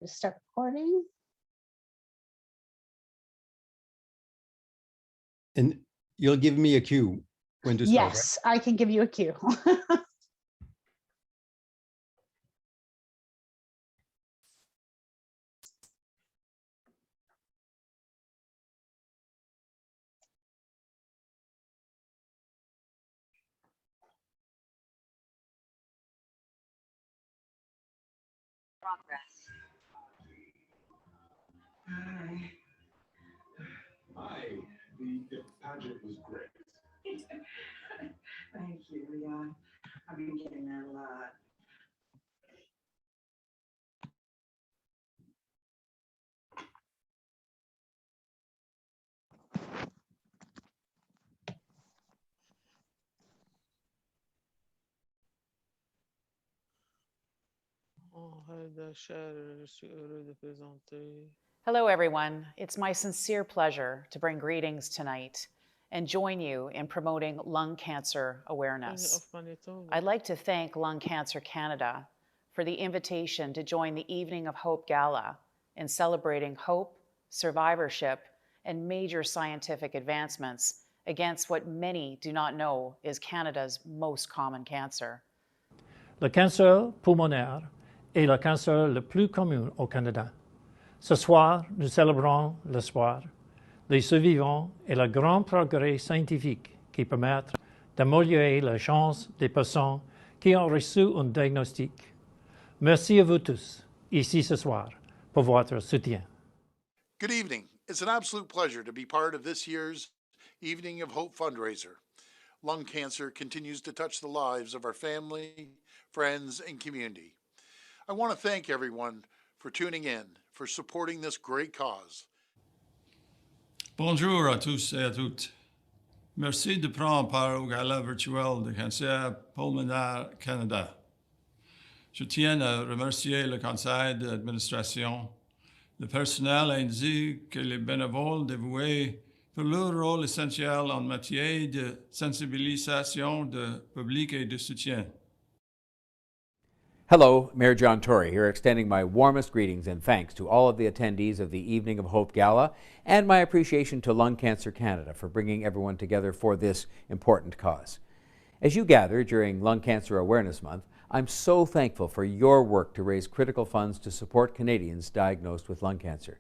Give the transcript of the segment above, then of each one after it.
Just start recording. And you'll give me a cue when to start, Yes, I can give you a cue. Progress. Hi, the pageant was great. Thank you. Yeah, I've been getting that a lot. Hello, everyone. It's my sincere pleasure to bring greetings tonight and join you in promoting lung cancer awareness. I'd like to thank Lung Cancer Canada for the invitation to join the Evening of Hope Gala in celebrating hope, survivorship, and major scientific advancements against what many do not know is Canada's most common cancer. Le cancer pulmonaire est le cancer le plus commun au Canada. Ce soir, nous célébrons l'espoir, les survivants et le grand progrès scientifique qui permettent d'améliorer la chance des patients qui ont reçu un diagnostic. Merci à vous tous, ici ce soir, pour votre soutien. Good evening. It's an absolute pleasure to be part of this year's Evening of Hope fundraiser. Lung cancer continues to touch the lives of our family, friends, and community. I want to thank everyone for tuning in, for supporting this great cause. Bonjour à tous et à toutes. Merci de prendre part au gala virtuel de Cancer pulmonaire Canada. Je tiens à remercier le conseil d'administration, le personnel ainsi que les bénévoles dévoués pour leur rôle essentiel en matière de sensibilisation du public et de soutien. Hello, Mayor John Tory here, extending my warmest greetings and thanks to all of the attendees of the Evening of Hope Gala, and my appreciation to Lung Cancer Canada for bringing everyone together for this important cause. As you gather during Lung Cancer Awareness Month, I'm so thankful for your work to raise critical funds to support Canadians diagnosed with lung cancer.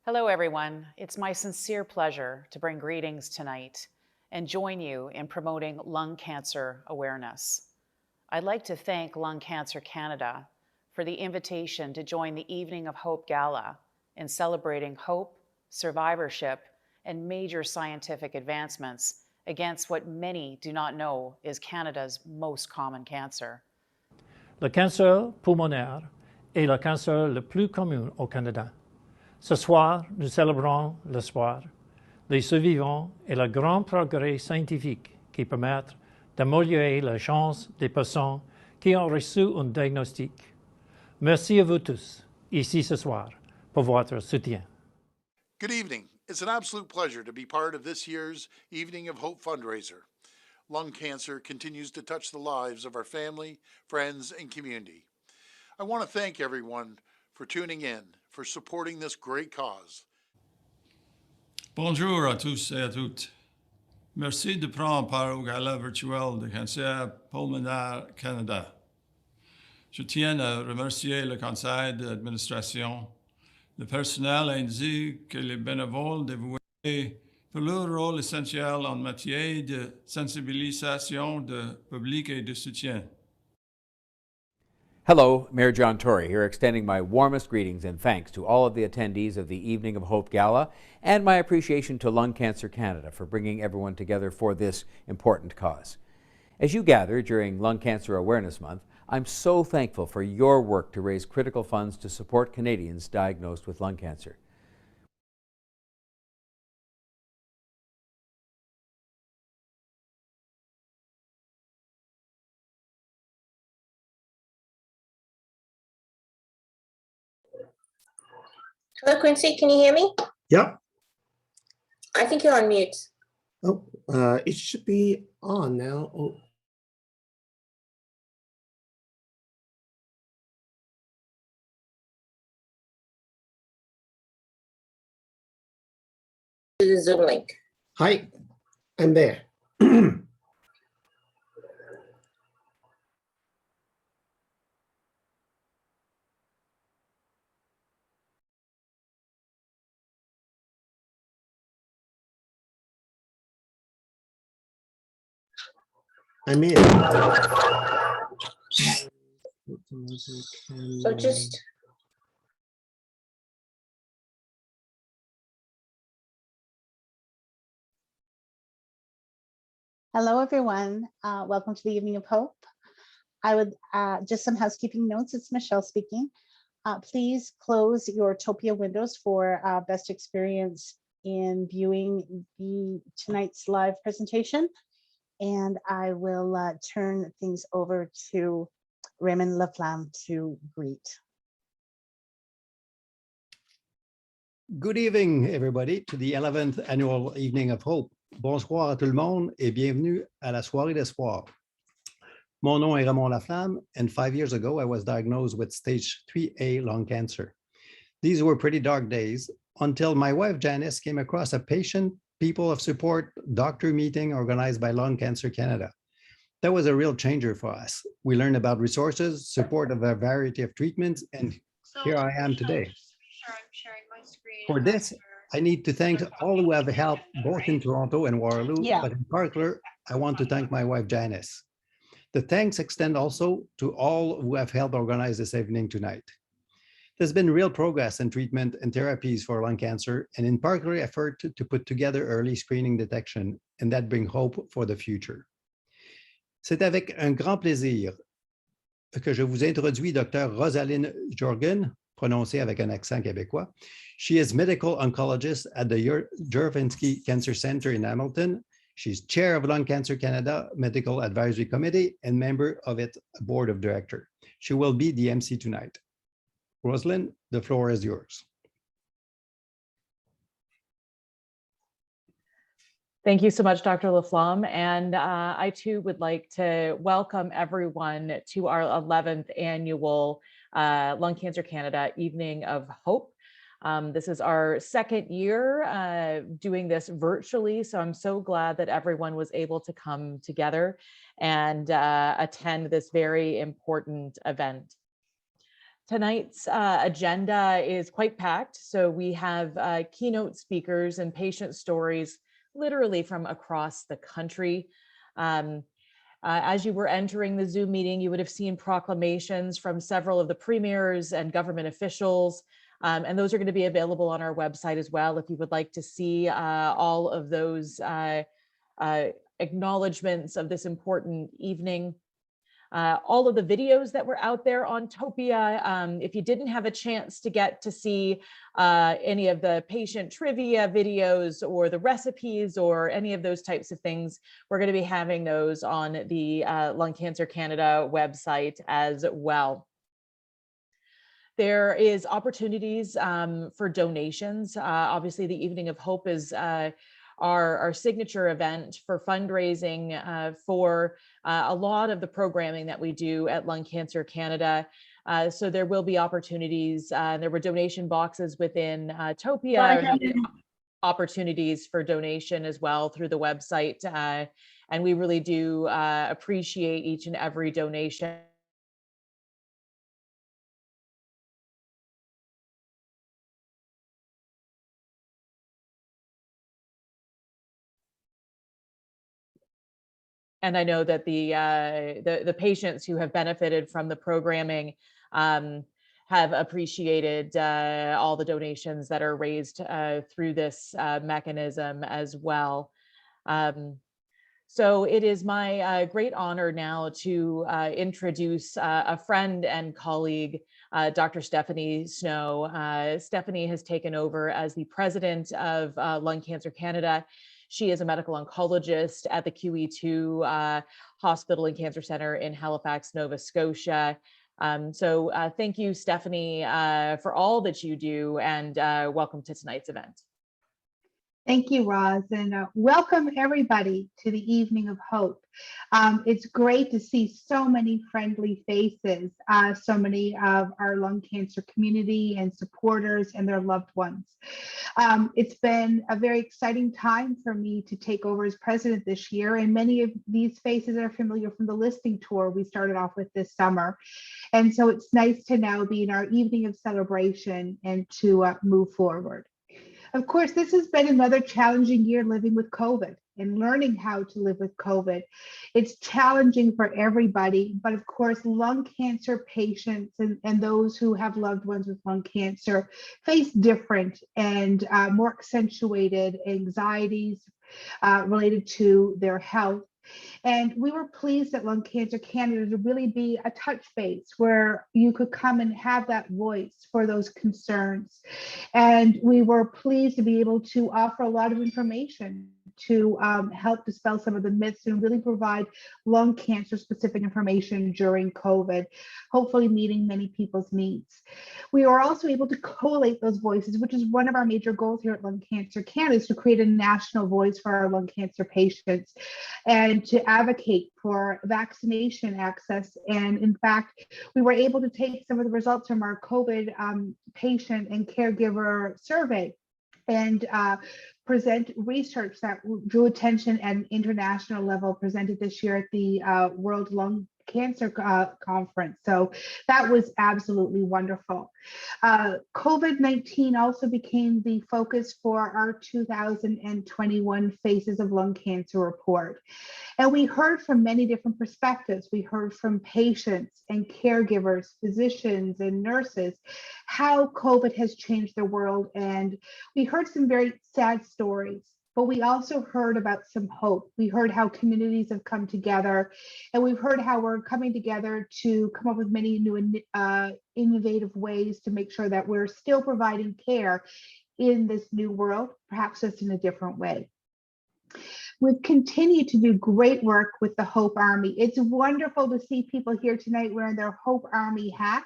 Hello, everyone. It's my sincere pleasure to bring greetings tonight and join you in promoting lung cancer awareness. I'd like to thank Lung Cancer Canada for the invitation to join the Evening of Hope Gala in celebrating hope, survivorship, and major scientific advancements against what many do not know is Canada's most common cancer. Le cancer pulmonaire est le cancer le plus commun au Canada. Ce soir, nous célébrons l'espoir, les survivants et le grand progrès scientifique qui permettent d'améliorer la chance des patients qui ont reçu un diagnostic. Merci à vous tous, ici ce soir, pour votre soutien. Good evening. It's an absolute pleasure to be part of this year's Evening of Hope fundraiser. Lung cancer continues to touch the lives of our family, friends, and community. I want to thank everyone for tuning in, for supporting this great cause. Bonjour à tous et à toutes. Merci de prendre part au gala virtuel de Cancer pulmonaire Canada. Je tiens à remercier le conseil d'administration. Le personnel ainsi que les bénévoles dévoués pour leur rôle essentiel en matière de sensibilisation du public et de soutien. Hello, Mayor John Tory here, extending my warmest greetings and thanks to all of the attendees of the Evening of Hope Gala, and my appreciation to Lung Cancer Canada for bringing everyone together for this important cause. As you gather during Lung Cancer Awareness Month, I'm so thankful for your work to raise critical funds to support Canadians diagnosed with lung cancer. Hello, Quincy. Can you hear me? Yep. I think you're on mute. Oh, it should be on now. Oh. To the Zoom link. Hi, I'm there. I'm in. So just Hello, everyone. Welcome to the Evening of Hope. I would just some housekeeping notes. It's Michelle speaking. Please close your Topia windows for best experience in viewing tonight's live presentation. And I will turn things over to Raymond Laflamme to greet. Good evening, everybody, to the 11th Annual Evening of Hope. Bonsoir à tout le monde et bienvenue à la soirée d'espoir. Mon nom est Raymond Laflamme, and 5 years ago, I was diagnosed with stage 3A lung cancer. These were pretty dark days until my wife, Janice, came across a patient people of support doctor meeting organized by Lung Cancer Canada. That was a real changer for us. We learned about resources, support of a variety of treatments, and here I am today. For this, I need to thank all who have helped both in Toronto and Waterloo, but in particular, I want to thank my wife, Janice. The thanks extend also to all who have helped organize this evening tonight. There's been real progress in treatment and therapies for lung cancer, and in particular effort to put together early screening detection, and that bring hope for the future. C'est avec un grand plaisir que je vous introduis Dr. Rosaline Jorgen, prononcé avec un accent québécois. She is medical oncologist at the Jurvenski Cancer Center in Hamilton. She's chair of Lung Cancer Canada Medical Advisory Committee and member of its board of directors. She will be the MC tonight. Rosalind, the floor is yours. Thank you so much, Dr. Laflamme. And I too would like to welcome everyone to our 11th annual Lung Cancer Canada Evening of Hope. This is our second year doing this virtually, so I'm so glad that everyone was able to come together and attend this very important event. Tonight's agenda is quite packed, so we have keynote speakers and patient stories literally from across the country. As you were entering the Zoom meeting, you would have seen proclamations from several of the premiers and government officials, and those are going to be available on our website as well if you would like to see all of those acknowledgements of this important evening. All of the videos that were out there on Topia, if you didn't have a chance to get to see any of the patient trivia videos or the recipes or any of those types of things, we're going to be having those on the Lung Cancer Canada website as well. There is opportunities for donations. Obviously, the Evening of Hope is our signature event for fundraising for a lot of the programming that we do at Lung Cancer Canada. So there will be opportunities. There were donation boxes within Topia, opportunities for donation as well through the website. And we really do appreciate each and every donation. And I know that the patients who have benefited from the programming have appreciated all the donations that are raised through this mechanism as well. So it is my great honor now to introduce a friend and colleague, Dr. Stephanie Snow. Stephanie has taken over as the president of Lung Cancer Canada. She is a medical oncologist at the QE2 Hospital and Cancer Center in Halifax, Nova Scotia. So thank you, Stephanie, for all that you do, and welcome to tonight's event. Thank you, Roz, and welcome everybody to the Evening of Hope. It's great to see so many friendly faces, so many of our lung cancer community and supporters and their loved ones. It's been a very exciting time for me to take over as president this year, and many of these faces are familiar from the listing tour we started off with this summer. And so it's nice to now be in our evening of celebration and to move forward. Of course, this has been another challenging year living with COVID and learning how to live with COVID. It's challenging for everybody, but of course, lung cancer patients and those who have loved ones with lung cancer face different and more accentuated anxieties related to their health. And we were pleased at Lung Cancer Canada to really be a touch base where you could come and have that voice for those concerns. And we were pleased to be able to offer a lot of information to help dispel some of the myths and really provide lung cancer specific information during COVID, hopefully meeting many people's needs. We were also able to collate those voices, which is one of our major goals here at Lung Cancer Canada, is to create a national voice for our lung cancer patients and to advocate for vaccination access. And in fact, we were able to take some of the results from our COVID patient and caregiver survey and present research that drew attention at an international level, presented this year at the World Lung Cancer Conference. So that was absolutely wonderful. COVID-19 also became the focus for our 2021 Faces of Lung Cancer report. And we heard from many different perspectives. We heard from patients and caregivers, physicians and nurses, how COVID has changed the world. And we heard some very sad stories, but we also heard about some hope. We heard how communities have come together, and we've heard how we're coming together to come up with many new innovative ways to make sure that we're still providing care in this new world, perhaps just in a different way. We've continued to do great work with the Hope Army. It's wonderful to see people here tonight wearing their Hope Army hats.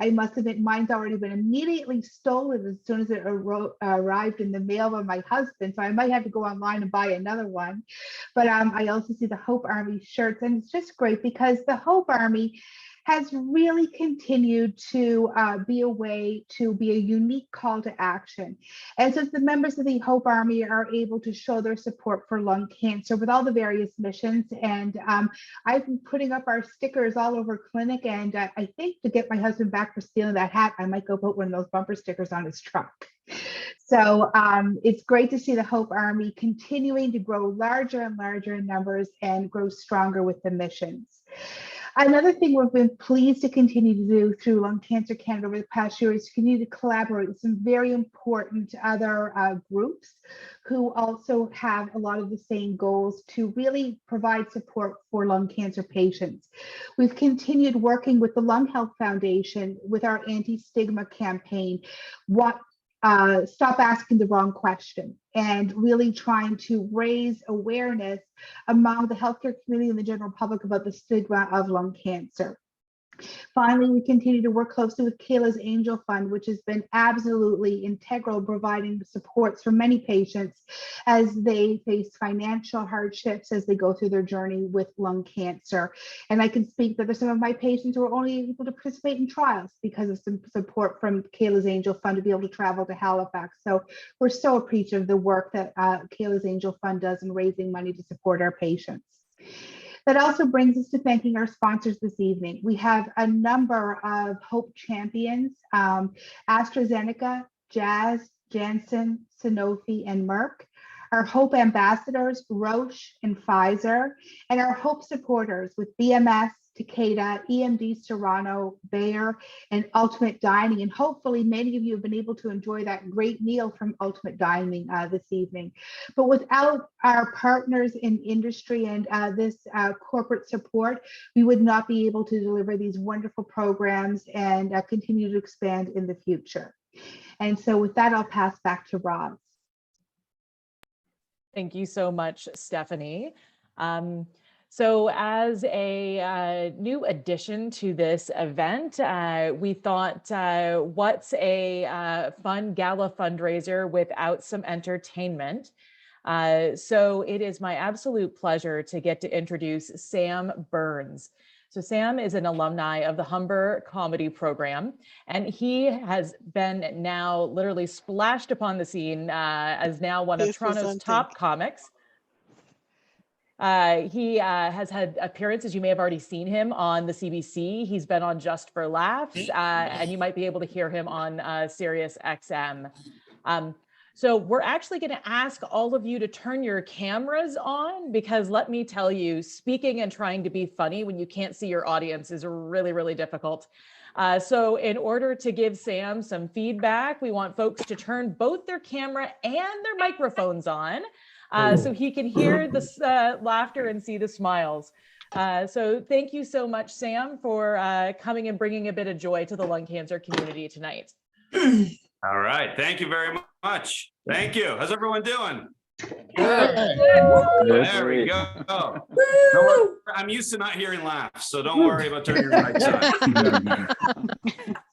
I must admit, mine's already been immediately stolen as soon as it arrived in the mail by my husband, so I might have to go online and buy another one. But I also see the Hope Army shirts, and it's just great because the Hope Army has really continued to be a way to be a unique call to action. And so the members of the Hope Army are able to show their support for lung cancer with all the various missions. And I've been putting up our stickers all over clinic. And I think to get my husband back for stealing that hat, I might go put one of those bumper stickers on his truck. So it's great to see the Hope Army continuing to grow larger and larger in numbers and grow stronger with the missions. Another thing we've been pleased to continue to do through Lung Cancer Canada over the past year is to continue to collaborate with some very important other groups who also have a lot of the same goals to really provide support for lung cancer patients. We've continued working with the Lung Health Foundation with our anti-stigma campaign, Stop Asking the Wrong Question, and really trying to raise awareness among the healthcare community and the general public about the stigma of lung cancer. Finally, we continue to work closely with Kayla's Angel Fund, which has been absolutely integral in providing supports for many patients as they face financial hardships as they go through their journey with lung cancer. And I can speak that there's some of my patients who are only able to participate in trials because of some support from Kayla's Angel Fund to be able to travel to Halifax. So we're so appreciative of the work that Kayla's Angel Fund does in raising money to support our patients. That also brings us to thanking our sponsors this evening. We have a number of Hope champions, AstraZeneca, Jazz, Janssen, Sanofi, and Merck our Hope ambassadors, Roche and Pfizer, and our Hope supporters with BMS, Takeda, EMD Serrano, Bayer, and Ultimate Dining. And hopefully many of you have been able to enjoy that great meal from Ultimate Dining this evening. But without our partners in industry and this corporate support, we would not be able to deliver these wonderful programs and continue to expand in the future. And so with that, I'll pass back to Roz. Thank you so much, Stephanie. So as a new addition to this event, we thought, what's a fun gala fundraiser without some entertainment? So it is my absolute pleasure to get to introduce Sam Burns. So Sam is an alumni of the Humber Comedy Program, and he has been now literally splashed upon the scene as now one of Toronto's top comics. He has had appearances. You may have already seen him on the CBC. He's been on Just for Laughs, and you might be able to hear him on Sirius XM. So we're actually going to ask all of you to turn your cameras on, because let me tell you, speaking and trying to be funny when you can't see your audience is really, really difficult. So in order to give Sam some feedback, we want folks to turn both their camera and their microphones on so he can hear the laughter and see the smiles. So thank you so much, Sam, for coming and bringing a bit of joy to the lung cancer community tonight. All right. Thank you very much. Thank you. How's everyone doing? Good. There we go. Don't worry, I'm used to not hearing laughs, so don't worry about turning your mics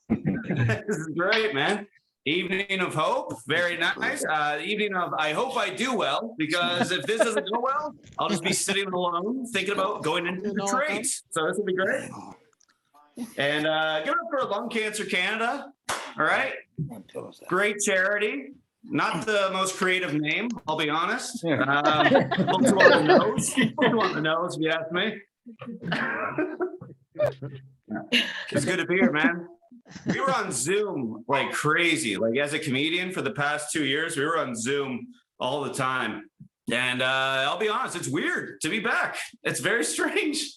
on. This is great, man. Evening of hope. Very nice. Evening of I hope I do well, because if this doesn't go well, I'll just be sitting alone thinking about going into the trades. So this will be great. And give it up for Lung Cancer Canada. All right. Great charity. Not the most creative name, I'll be honest. On the nose. On the nose, if you ask me. It's good to be here, man. We were on Zoom like crazy. Like as a comedian for the past 2 years, we were on Zoom all the time. And I'll be honest, it's weird to be back. It's very strange.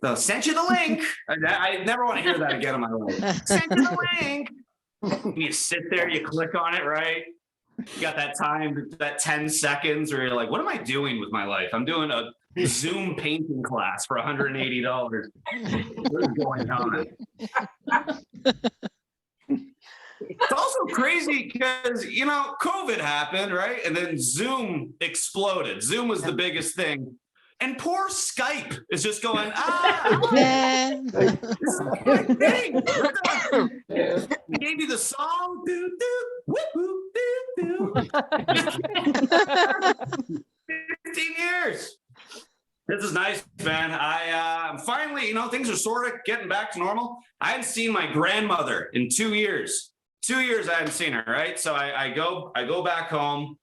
So sent you the link. I never want to hear that again in my life. Sent you the link. You sit there, you click on it, right? You got that time, that 10 seconds where you're like, what am I doing with my life? I'm doing a Zoom painting class for $180. What is going on? It's also crazy because, you know, COVID happened, right? And then Zoom exploded. Zoom was the biggest thing. And poor Skype is just going, this is my thing. We gave you the song. Doo, doo, whoop, whoop, doo, doo. 15 years. This is nice, man. I'm finally, you know, things are sort of getting back to normal. I hadn't seen my grandmother in 2 years. 2 years I hadn't seen her, right? So I go back home.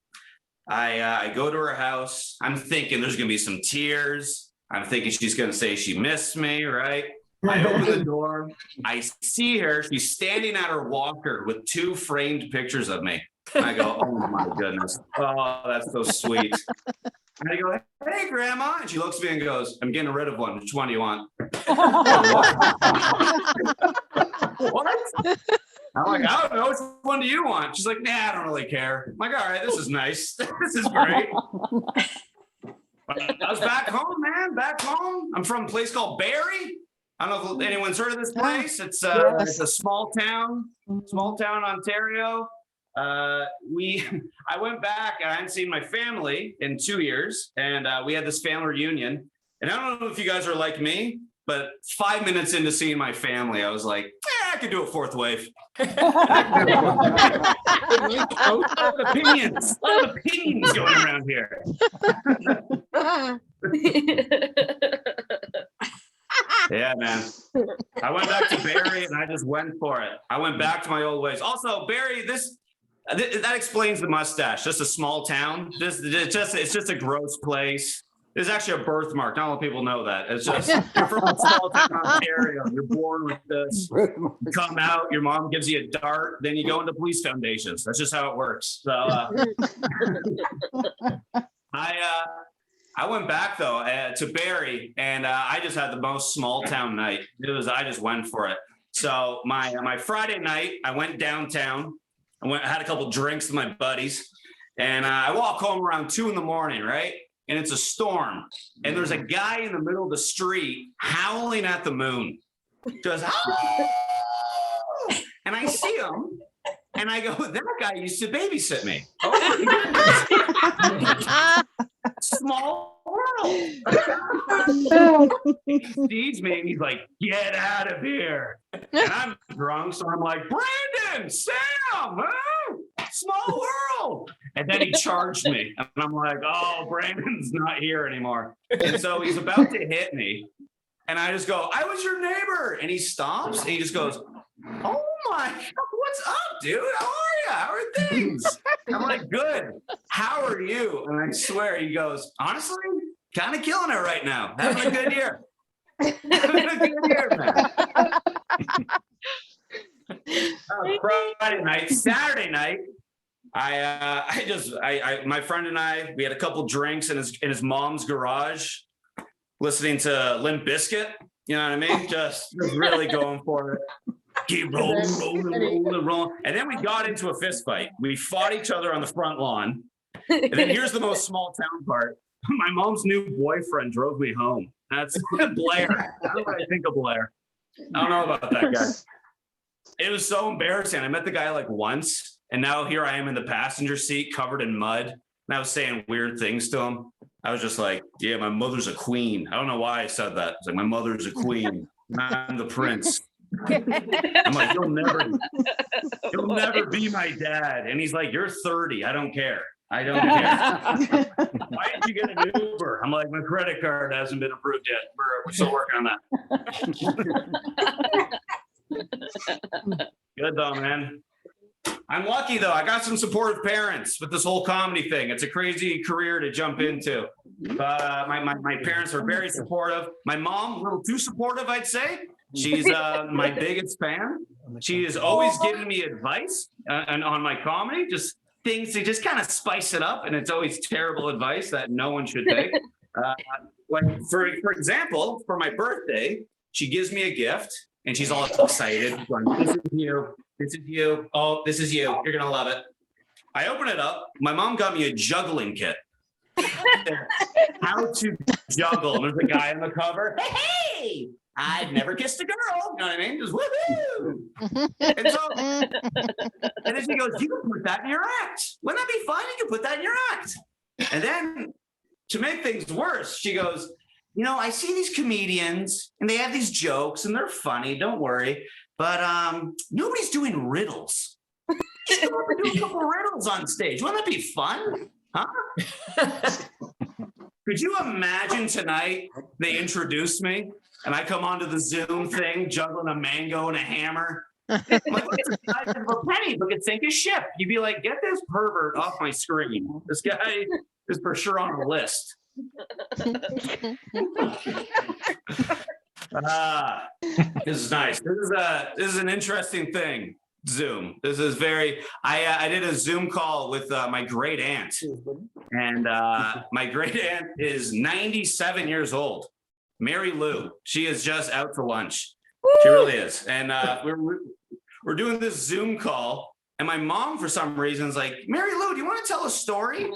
I go to her house. I'm thinking there's going to be some tears. I'm thinking she's going to say she missed me, right? I open the door. I see her. She's standing at her walker with 2 framed pictures of me. I go, oh my goodness. Oh, that's so sweet. And I go, hey, Grandma. And she looks at me and goes, I'm getting rid of one. Which one do you want? What? I'm like, I don't know. Which one do you want? She's like, nah, I don't really care. I'm like, all right, this is nice. This is great. I was back home, man. Back home. I'm from a place called Barrie. I don't know if anyone's heard of this place. It's a small town, Ontario. I went back and I hadn't seen my family in 2 years, and we had this family reunion. And I don't know if you guys are like me, but 5 minutes into seeing my family, I was like, I could do a fourth wave. A lot of opinions going around here. Yeah, man. I went back to Barrie and I just went for it. I went back to my old ways. Also, Barrie, that explains the mustache. Just a small town. It's just a gross place. It's actually a birthmark. Not a lot of people know that. It's just you're from a small town Ontario. You're born with this. You come out, your mom gives you a dart, then you go into police foundations. That's just how it works. So I went back though to Barrie, and I just had the most small town night. I just went for it. So my Friday night, I went downtown. I had a couple drinks with my buddies, and I walk home around 2 a.m, right? And it's a storm, and there's a guy in the middle of the street howling at the moon. Goes, "Oh!" And I see him, and I go, "That guy used to babysit me." Oh my goodness. Small world. He sees me, and he's like, "Get out of here!" And I'm drunk, so I'm like, "Brandon, Sam, oh, small world." And then he charged me, and I'm like, "Oh, Brandon's not here anymore." And so he's about to hit me, and I just go, "I was your neighbor." And he stops, and he just goes, "Oh my God, what's up, dude? How are you? How are things?" I'm like, "Good. How are you?" And I swear, he goes, "Honestly, kind of killing it right now. Having a good year." Having a good year, man. Friday night, Saturday night, my friend and I, we had a couple drinks in his mom's garage, listening to Limp Bizkit. You know what I mean? Just really going for it. Keep rolling. And then we got into a fist fight. We fought each other on the front lawn. And then here's the most small town part. My mom's new boyfriend drove me home. That's Blair. How do I think of Blair? I don't know about that guy. It was so embarrassing. I met the guy like once, and now here I am in the passenger seat covered in mud. And I was saying weird things to him. I was just like, "Yeah, my mother's a queen." I don't know why I said that. It's like, "My mother's a queen. I'm the prince." I'm like, "You'll never be my dad." And he's like, "You're 30. I don't care. I don't care." "Why did you get an Uber?" I'm like, "My credit card hasn't been approved yet. We're still working on that." Good though, man. I'm lucky though. I got some supportive parents with this whole comedy thing. It's a crazy career to jump into. But my parents are very supportive. My mom, a little too supportive, I'd say. She's my biggest fan. She is always giving me advice and on my comedy, just things to just kind of spice it up. And it's always terrible advice that no one should take. Like for example, for my birthday, she gives me a gift and she's all excited. Going, "This is you. This is you. Oh, this is you. You're going to love it." I open it up. My mom got me a juggling kit. How to juggle. And there's a guy on the cover. "Hey, I've never kissed a girl." You know what I mean? Just woohoo. And then she goes, "You can put that in your act. Wouldn't that be fun? You can put that in your act." And then to make things worse, she goes, "You know, I see these comedians and they have these jokes and they're funny. Don't worry. But nobody's doing riddles. Just go up and do a couple riddles on stage. Wouldn't that be fun? Huh?" Could you imagine tonight they introduce me and I come onto the Zoom thing juggling a mango and a hammer? I'm like, "What's the size of a penny but could sink a ship?" You'd be like, "Get this pervert off my screen. This guy is for sure on a list." This is nice. This is an interesting thing. Zoom. This is very. I did a Zoom call with my great aunt, and my great aunt is 97 years old. Mary Lou. She is just out to lunch. Woo! She really is. And we're doing this Zoom call, and my mom, for some reason, is like, "Mary Lou, do you want to tell a story?"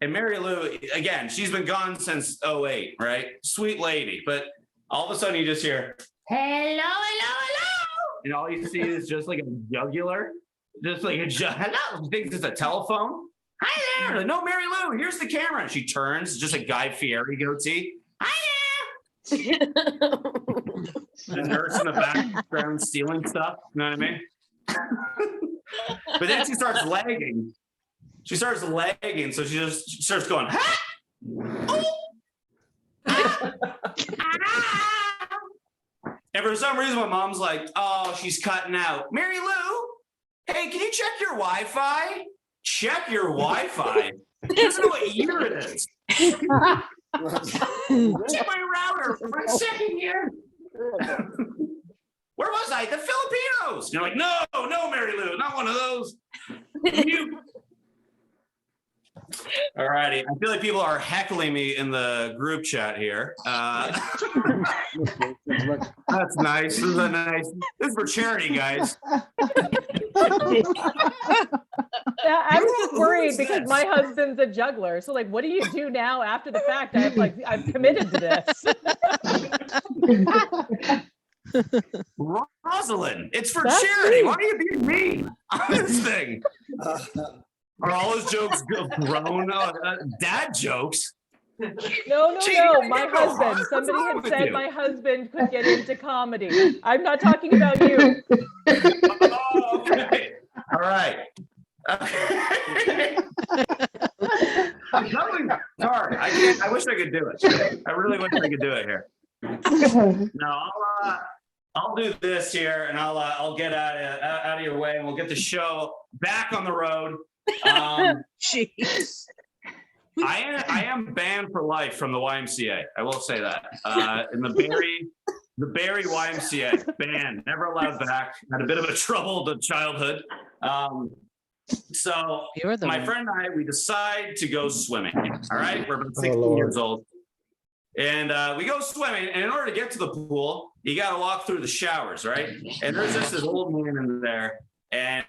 And Mary Lou, again, she's been gone since 2008, right? Sweet lady, but all of a sudden you just hear, "Hello, hello, hello." And all you see is just like a jugular, just like hello. She thinks it's a telephone. "Hi there." Like, "No, Mary Lou, here's the camera." And she turns, just a Guy Fieri goatee. "Hi there." The nurse in the background stealing stuff. You know what I mean? But then she starts lagging. So she just starts going, "Ha! Oh! Ah! Ah!" And for some reason, my mom's like, "Oh, she's cutting out. Mary Lou, hey, can you check your Wi-Fi? Check your Wi-Fi." She doesn't know what year it is. Check my router for 1 second here. Where was I? The Filipinos. And you're like, no, Mary Lou, not one of those. Mute. All righty. I feel like people are heckling me in the group chat here. That's nice. This is a nice. This is for charity, guys. Yeah, I was just worried because my husband's a juggler. So, like, what do you do now after the fact? I've committed to this. Rosalind, it's for charity. Why are you being mean on this thing? Are all those jokes grown? Dad jokes? No. My husband. Somebody had said my husband could get into comedy. I'm not talking about you. Oh, okay. All right. I'm coming hard. I wish I could do it. I really wish I could do it here. No, I'll do this here, and I'll get out of your way, and we'll get the show back on the road. Jeez. I am banned for life from the YMCA. I will say that. In the Barrie YMCA, banned, never allowed back. Had a bit of a troubled childhood. So my friend and I, we decide to go swimming. All right, we're about 16 years old. And we go swimming, and in order to get to the pool, you got to walk through the showers, right? And there's just this old man in there, and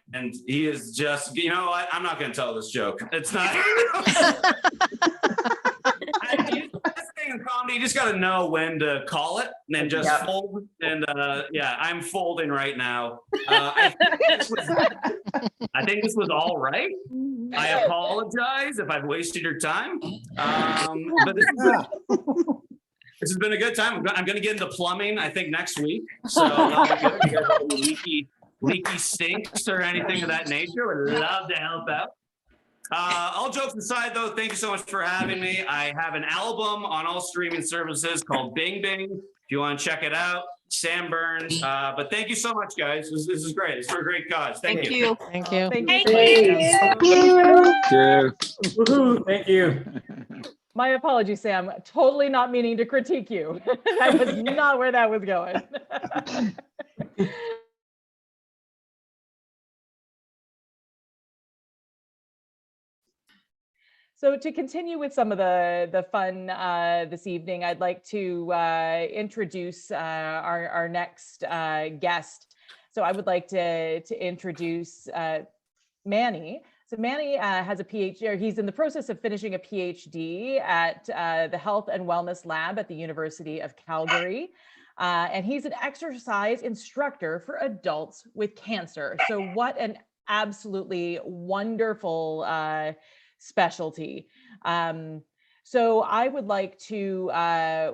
he is just, you know what? I'm not going to tell this joke. It's not. In comedy, you just got to know when to call it and then just fold. And yeah, I'm folding right now. I think this was all right. I apologize if I've wasted your time. But this has been a good time. I'm going to get into plumbing, I think, next week. So leaky sinks or anything of that nature, would love to help out. All jokes aside, though, thank you so much for having me. I have an album on all streaming services called Bing Bing. If you want to check it out, Sam Burns. But thank you so much, guys. This is great. It's for a great cause. Thank you. Thank you. Thank you. Thank you. My apologies, Sam. Totally not meaning to critique you. That was not where that was going. So to continue with some of the fun this evening, I'd like to introduce our next guest. So I would like to introduce Manny. So Manny has a PhD, or he's in the process of finishing a PhD at the Health and Wellness Lab at the University of Calgary. And he's an exercise instructor for adults with cancer. So what an absolutely wonderful specialty. So I would like to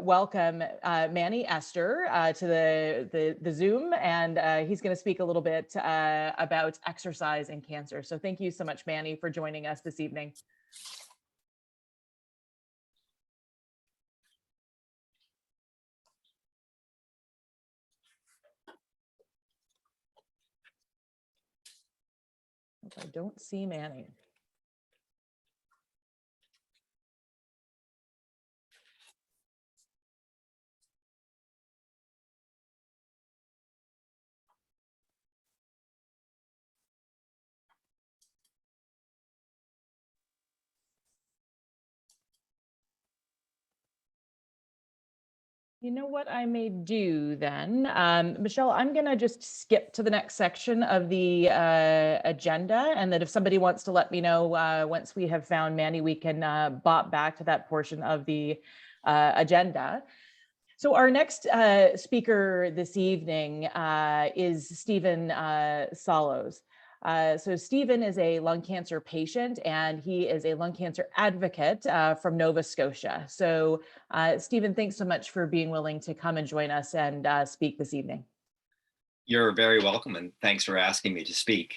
welcome Manny Esther to the Zoom, and he's going to speak a little bit about exercise and cancer. So thank you so much, Manny, for joining us this evening. I don't see Manny. You know what I may do then? Michelle, I'm going to just skip to the next section of the agenda, and that if somebody wants to let me know once we have found Manny, we can bop back to that portion of the agenda. So our next speaker this evening is Stephen Larose. So Stephen is a lung cancer patient, and he is a lung cancer advocate from Nova Scotia. So Stephen, thanks so much for being willing to come and join us and speak this evening. You're very welcome, and thanks for asking me to speak.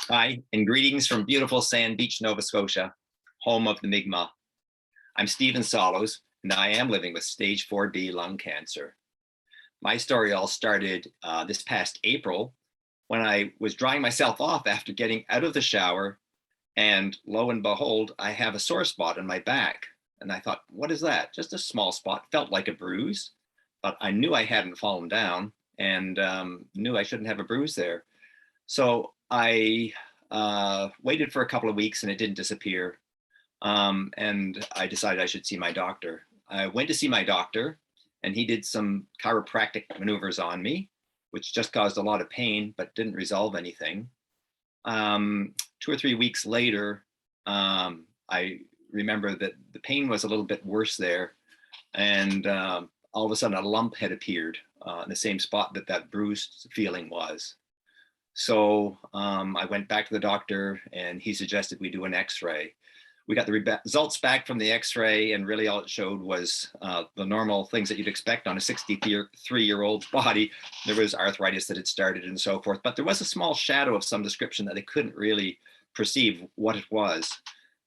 Hi, and greetings from beautiful Sand Beach, Nova Scotia, home of the Mi'kmaq. I'm Stephen Larose, and I am living with stage 4B lung cancer. My story all started this past April, when I was drying myself off after getting out of the shower, and lo and behold, I have a sore spot on my back. And I thought, what is that? Just a small spot, felt like a bruise, but I knew I hadn't fallen down and knew I shouldn't have a bruise there. So I waited for a couple of weeks and it didn't disappear. And I decided I should see my doctor. I went to see my doctor and he did some chiropractic maneuvers on me, which just caused a lot of pain, but didn't resolve anything. 2 or 3 weeks later, I remember that the pain was a little bit worse there. And all of a sudden a lump had appeared in the same spot that that bruised feeling was. So I went back to the doctor and he suggested we do an x-ray. We got the results back from the x-ray and really all it showed was the normal things that you'd expect on a 63-year-old body. There was arthritis that had started and so forth, but there was a small shadow of some description that they couldn't really perceive what it was.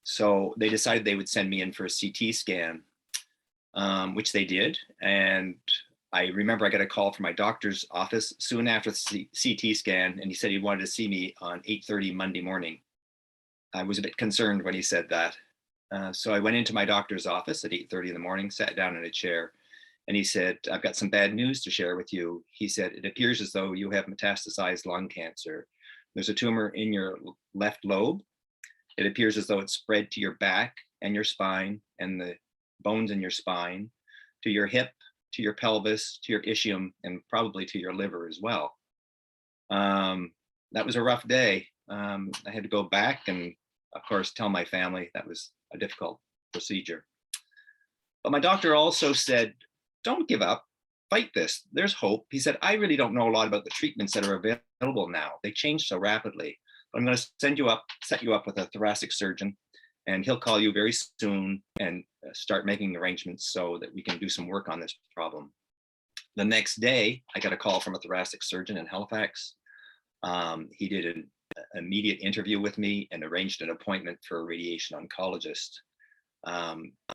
So they decided they would send me in for a CT scan, which they did. And I remember I got a call from my doctor's office soon after the CT scan, and he said he wanted to see me on 8:30 Monday morning. I was a bit concerned when he said that. So I went into my doctor's office at 8:30 in the morning, sat down in a chair, and he said, I've got some bad news to share with you. He said, it appears as though you have metastasized lung cancer. There's a tumor in your left lobe. It appears as though it's spread to your back and your spine and the bones in your spine, to your hip, to your pelvis, to your ischium, and probably to your liver as well. That was a rough day. I had to go back and, of course, tell my family that was a difficult procedure. But my doctor also said, don't give up, fight this, there's hope. He said, I really don't know a lot about the treatments that are available now. They change so rapidly. But I'm going to set you up with a thoracic surgeon, and he'll call you very soon and start making arrangements so that we can do some work on this problem. The next day, I got a call from a thoracic surgeon in Halifax. He did an immediate interview with me and arranged an appointment for a radiation oncologist.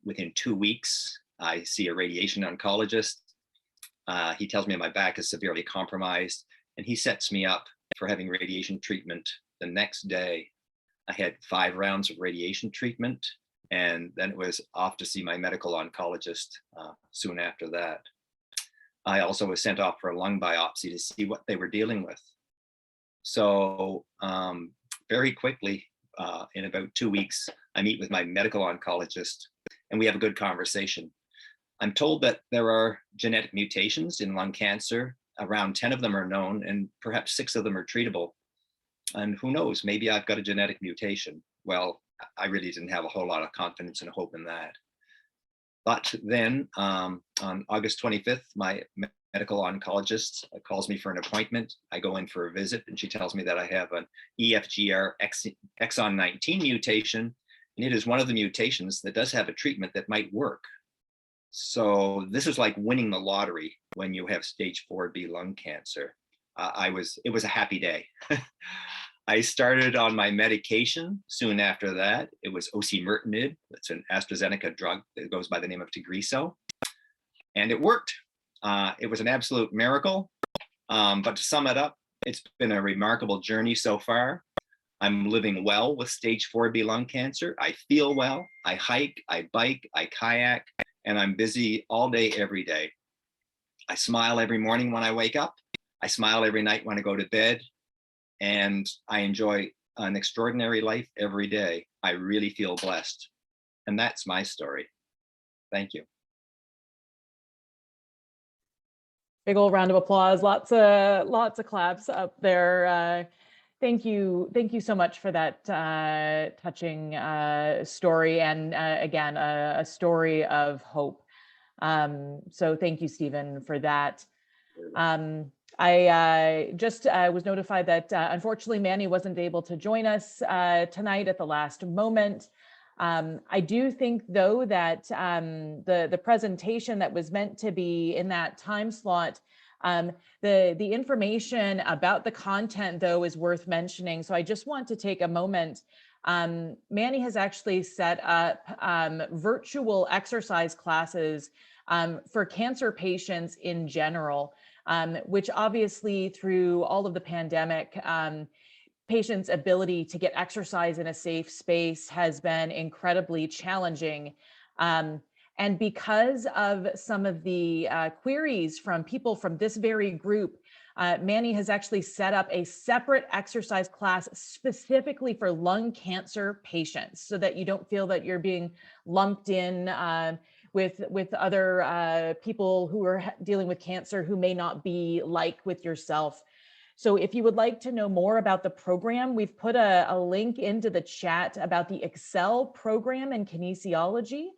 Within 2 weeks, I see a radiation oncologist. He tells me my back is severely compromised, and he sets me up for having radiation treatment the next day. I had 5 rounds of radiation treatment, and then it was off to see my medical oncologist soon after that. I also was sent off for a lung biopsy to see what they were dealing with. So very quickly, in about 2 weeks, I meet with my medical oncologist and we have a good conversation. I'm told that there are genetic mutations in lung cancer. Around 10 of them are known and perhaps 6 of them are treatable. And who knows, maybe I've got a genetic mutation. Well, I really didn't have a whole lot of confidence and hope in that. But then on August 25th, my medical oncologist calls me for an appointment. I go in for a visit and she tells me that I have an EFGR exon 19 mutation. And it is one of the mutations that does have a treatment that might work. So this is like winning the lottery when you have stage 4B lung cancer. It was a happy day. I started on my medication soon after that. It was osimertinib. It's an AstraZeneca drug that goes by the name of Tagrisso. And it worked. It was an absolute miracle. But to sum it up, it's been a remarkable journey so far. I'm living well with stage 4B lung cancer. I feel well. I hike, I bike, I kayak, and I'm busy all day, every day. I smile every morning when I wake up. I smile every night when I go to bed. And I enjoy an extraordinary life every day. I really feel blessed. And that's my story. Thank you. Big old round of applause. Lots of claps up there. Thank you so much for that touching story, and again, a story of hope. So thank you, Stephen, for that. I just was notified that unfortunately Manny wasn't able to join us tonight at the last moment. I do think, though, that the presentation that was meant to be in that time slot, the information about the content, though, is worth mentioning. So I just want to take a moment. Manny has actually set up virtual exercise classes for cancer patients in general, which obviously through all of the pandemic, patients' ability to get exercise in a safe space has been incredibly challenging. And because of some of the queries from people from this very group, Manny has actually set up a separate exercise class specifically for lung cancer patients so that you don't feel that you're being lumped in with other people who are dealing with cancer who may not be like with yourself. So if you would like to know more about the program, we've put a link into the chat about the Excel program in kinesiology.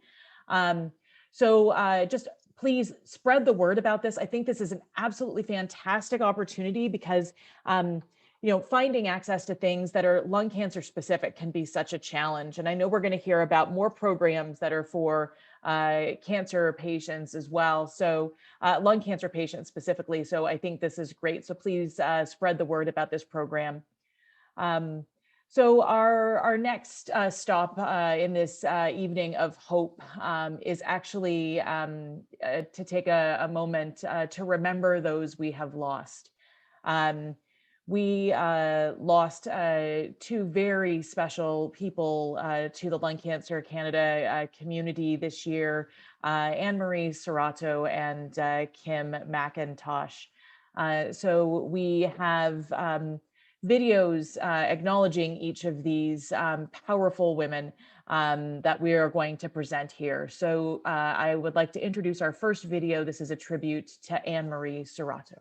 Just please spread the word about this. I think this is an absolutely fantastic opportunity because finding access to things that are lung cancer specific can be such a challenge. And I know we're going to hear about more programs that are for cancer patients as well. So lung cancer patients specifically. So I think this is great. So please spread the word about this program. So our next stop in this evening of hope is actually to take a moment to remember those we have lost. We lost two very special people to the Lung Cancer Canada community this year, Anne-Marie Serrato and Kim McIntosh. So we have videos acknowledging each of these powerful women that we are going to present here. So I would like to introduce our first video. This is a tribute to Anne-Marie Serrato.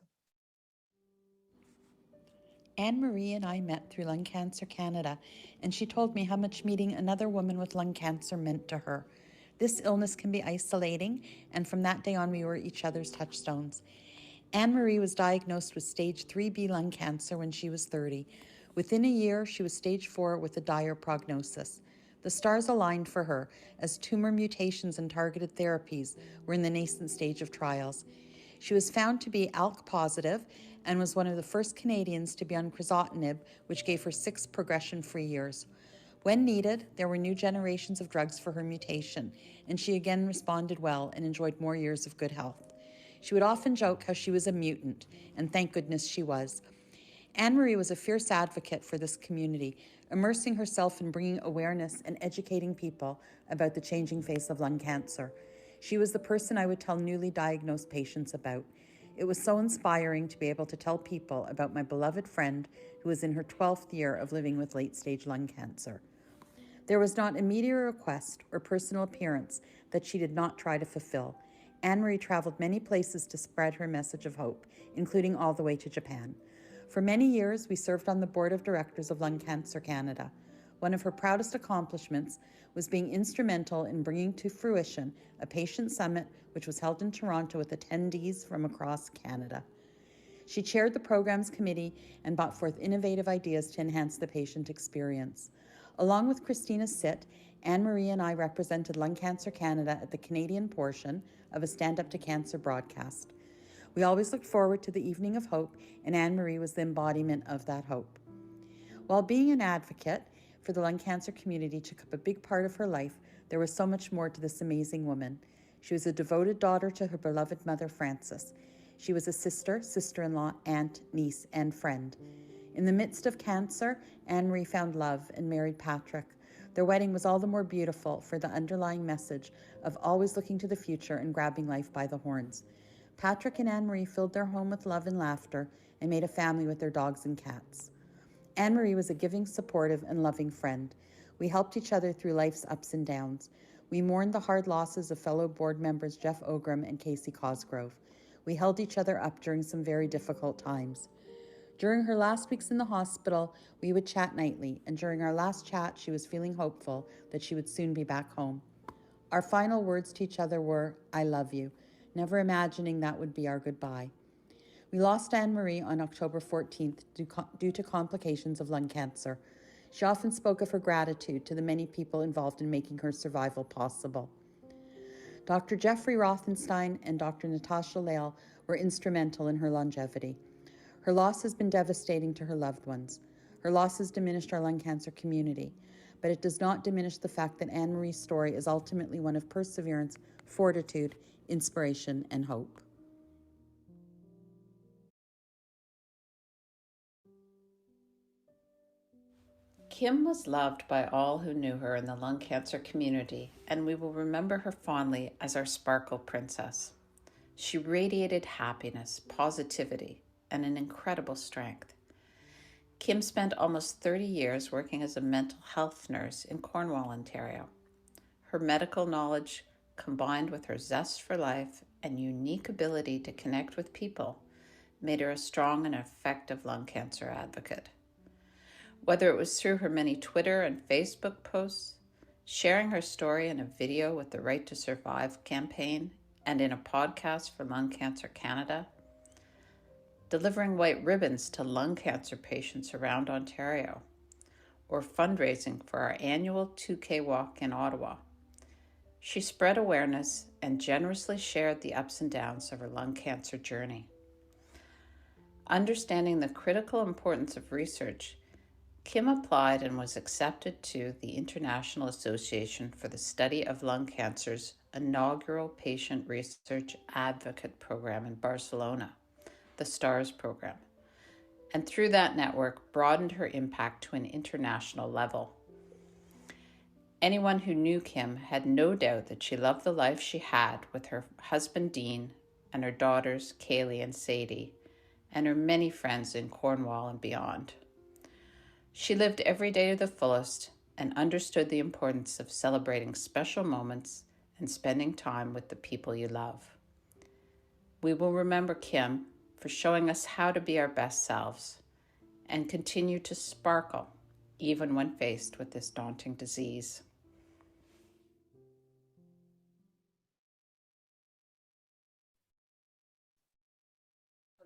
Anne-Marie and I met through Lung Cancer Canada, and she told me how much meeting another woman with lung cancer meant to her. This illness can be isolating, and from that day on, we were each other's touchstones. Anne-Marie was diagnosed with stage 3B lung cancer when she was 30. Within a year, she was stage 4 with a dire prognosis. The stars aligned for her as tumor mutations and targeted therapies were in the nascent stage of trials. She was found to be ALK positive and was one of the first Canadians to be on crizotinib, which gave her 6 progression-free years. When needed, there were new generations of drugs for her mutation, and she again responded well and enjoyed more years of good health. She would often joke how she was a mutant, and thank goodness she was. Anne-Marie was a fierce advocate for this community, immersing herself in bringing awareness and educating people about the changing face of lung cancer. She was the person I would tell newly diagnosed patients about. It was so inspiring to be able to tell people about my beloved friend who was in her 12th year of living with late-stage lung cancer. There was not a media request or personal appearance that she did not try to fulfill. Anne-Marie traveled many places to spread her message of hope, including all the way to Japan. For many years, we served on the board of directors of Lung Cancer Canada. One of her proudest accomplishments was being instrumental in bringing to fruition a patient summit which was held in Toronto with attendees from across Canada. She chaired the programs committee and brought forth innovative ideas to enhance the patient experience. Along with Christina Sitt, Anne-Marie and I represented Lung Cancer Canada at the Canadian portion of a Stand Up to Cancer broadcast. We always looked forward to the evening of hope, and Anne-Marie was the embodiment of that hope. While being an advocate for the lung cancer community took up a big part of her life, there was so much more to this amazing woman. She was a devoted daughter to her beloved mother, Frances. She was a sister, sister-in-law, aunt, niece, and friend. In the midst of cancer, Anne-Marie found love and married Patrick. Their wedding was all the more beautiful for the underlying message of always looking to the future and grabbing life by the horns. Patrick and Anne-Marie filled their home with love and laughter and made a family with their dogs and cats. Anne-Marie was a giving, supportive, and loving friend. We helped each other through life's ups and downs. We mourned the hard losses of fellow board members Jeff Ogram and Casey Cosgrove. We held each other up during some very difficult times. During her last weeks in the hospital, we would chat nightly, and during our last chat, she was feeling hopeful that she would soon be back home. Our final words to each other were, "I love you," never imagining that would be our goodbye. We lost Anne-Marie on October 14th due to complications of lung cancer. She often spoke of her gratitude to the many people involved in making her survival possible. Dr. Jeffrey Rothenstein and Dr. Natasha Lale were instrumental in her longevity. Her loss has been devastating to her loved ones. Her loss has diminished our lung cancer community, but it does not diminish the fact that Anne-Marie's story is ultimately one of perseverance, fortitude, inspiration, and hope. Kim was loved by all who knew her in the lung cancer community, and we will remember her fondly as our Sparkle Princess. She radiated happiness, positivity, and an incredible strength. Kim spent almost 30 years working as a mental health nurse in Cornwall, Ontario. Her medical knowledge, combined with her zest for life and unique ability to connect with people, made her a strong and effective lung cancer advocate. Whether it was through her many Twitter and Facebook posts, sharing her story in a video with the Right to Survive campaign, and in a podcast for Lung Cancer Canada, delivering white ribbons to lung cancer patients around Ontario, or fundraising for our annual 2K walk in Ottawa, she spread awareness and generously shared the ups and downs of her lung cancer journey. Understanding the critical importance of research, Kim applied and was accepted to the International Association for the Study of Lung Cancer's inaugural Patient Research Advocate Program in Barcelona, the STARS program, and through that network broadened her impact to an international level. Anyone who knew Kim had no doubt that she loved the life she had with her husband Dean and her daughters Kaylee and Sadie, and her many friends in Cornwall and beyond. She lived every day to the fullest and understood the importance of celebrating special moments and spending time with the people you love. We will remember Kim for showing us how to be our best selves and continue to sparkle even when faced with this daunting disease.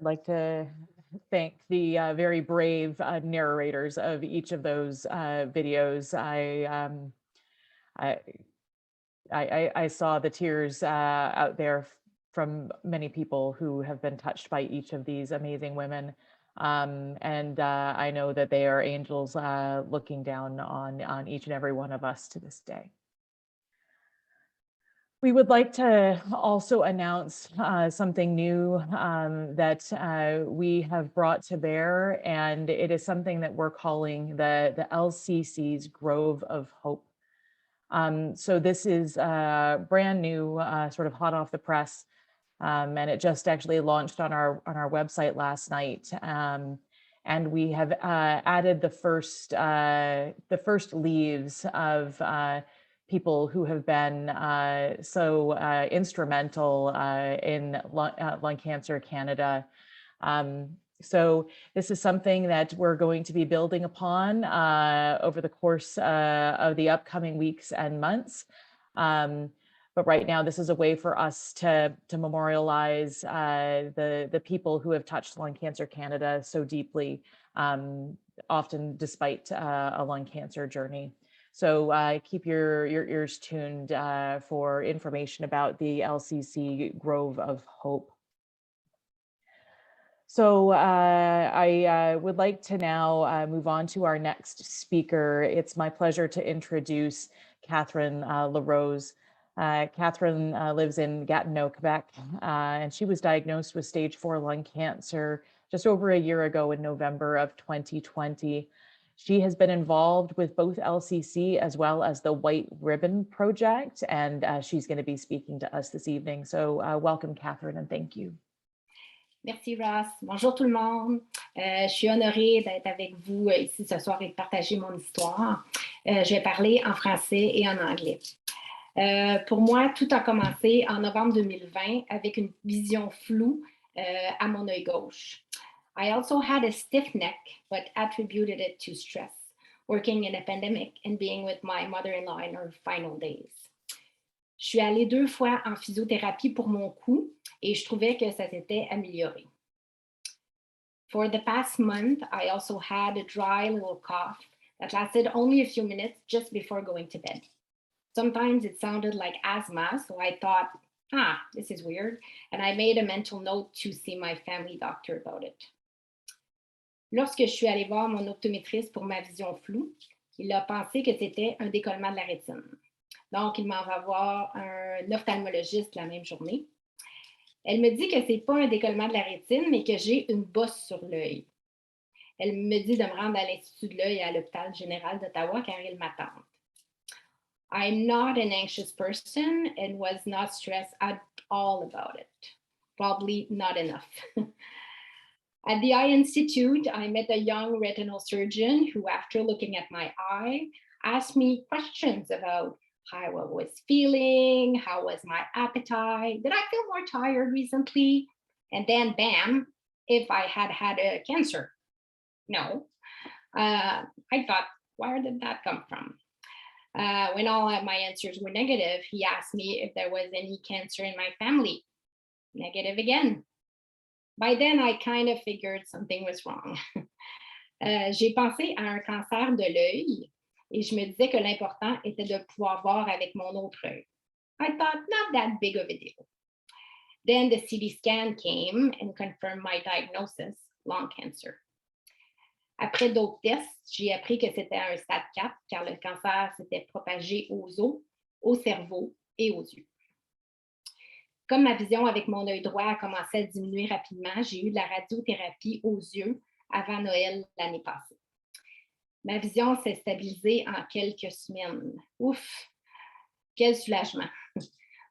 I'd like to thank the very brave narrators of each of those videos. I saw the tears out there from many people who have been touched by each of these amazing women. And I know that they are angels looking down on each and every one of us to this day. We would like to also announce something new that we have brought to bear, and it is something that we're calling the LCC's Grove of Hope. So this is brand new, sort of hot off the press, and it just actually launched on our website last night. And we have added the first leaves of people who have been so instrumental in Lung Cancer Canada. So this is something that we're going to be building upon over the course of the upcoming weeks and months. But right now, this is a way for us to memorialize the people who have touched Lung Cancer Canada so deeply, often despite a lung cancer journey. So keep your ears tuned for information about the LCC Grove of Hope. So I would like to now move on to our next speaker. It's my pleasure to introduce Catherine Larose. Catherine lives in Gatineau, Quebec, and she was diagnosed with stage 4 lung cancer just over a year ago in November of 2020. She has been involved with both LCC as well as the White Ribbon Project, and she's going to be speaking to us this evening. So welcome, Catherine, and thank you. Merci, Ross. Bonjour tout le monde. Je suis honorée d'être avec vous ici ce soir et de partager mon histoire. Je vais parler en français et en anglais. Pour moi, tout a commencé en novembre 2020 avec une vision floue à mon œil gauche. I also had a stiff neck, but attributed it to stress, working in a pandemic and being with my mother-in-law in her final days. Je suis allée 2 fois en physiothérapie pour mon cou et je trouvais que ça s'était amélioré. For the past month, I also had a dry little cough that lasted only a few minutes just before going to bed. Sometimes it sounded like asthma, so I thought, this is weird, and I made a mental note to see my family doctor about it. Lorsque je suis allée voir mon optométriste pour ma vision floue, il a pensé que c'était un décollement de la rétine. Donc, il m'en va voir un ophtalmologiste la même journée. Elle me dit que ce n'est pas un décollement de la rétine, mais que j'ai une bosse sur l'œil. Elle me dit de me rendre à l'Institut de l'œil et à l'hôpital général d'Ottawa car ils m'attendent. I'm not an anxious person and was not stressed at all about it. Probably not enough. At the Eye Institute, I met a young retinal surgeon who, after looking at my eye, asked me questions about how I was feeling, how was my appetite, did I feel more tired recently? And then bam, if I had had a cancer. No. I thought, where did that come from? When all of my answers were negative, he asked me if there was any cancer in my family. Negative again. By then, I kind of figured something was wrong. J'ai pensé à un cancer de l'œil et je me disais que l'important était de pouvoir voir avec mon autre œil. I thought, not that big of a deal. Then the CT scan came and confirmed my diagnosis, lung cancer. Après d'autres tests, j'ai appris que c'était un stade 4 car le cancer s'était propagé aux os, au cerveau et aux yeux. Comme ma vision avec mon œil droit a commencé à diminuer rapidement, j'ai eu de la radiothérapie aux yeux avant Noël l'année passée. Ma vision s'est stabilisée en quelques semaines. Ouf, quel soulagement.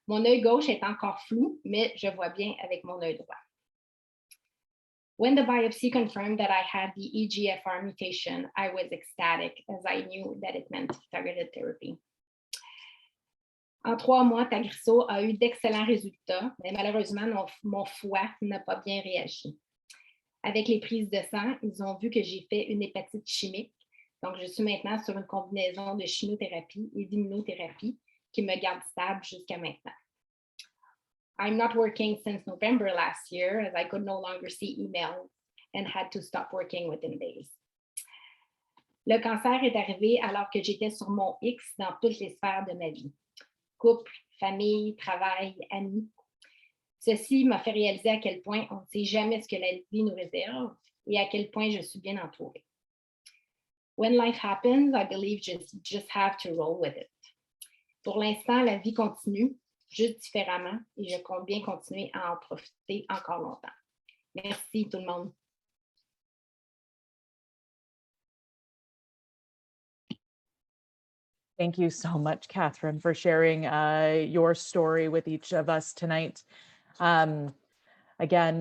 Mon œil gauche est encore flou, mais je vois bien avec mon œil droit. When the biopsy confirmed that I had the EGFR mutation, I was ecstatic as I knew that it meant targeted therapy. En 3 mois, Tagrisso a eu d'excellents résultats, mais malheureusement, mon foie n'a pas bien réagi. Avec les prises de sang, ils ont vu que j'ai fait une hépatite chimique. Donc, je suis maintenant sur une combinaison de chimiothérapie et d'immunothérapie qui me garde stable jusqu'à maintenant. I'm not working since November last year as I could no longer see emails and had to stop working within days. Le cancer est arrivé alors que j'étais sur mon X dans toutes les sphères de ma vie. Couple, famille, travail, amis. Ceci m'a fait réaliser à quel point on ne sait jamais ce que la vie nous réserve et à quel point je suis bien entourée. When life happens, I believe just have to roll with it. Pour l'instant, la vie continue, juste différemment, et je compte bien continuer à en profiter encore longtemps. Merci tout le monde. Thank you so much, Catherine, for sharing your story with each of us tonight. Again,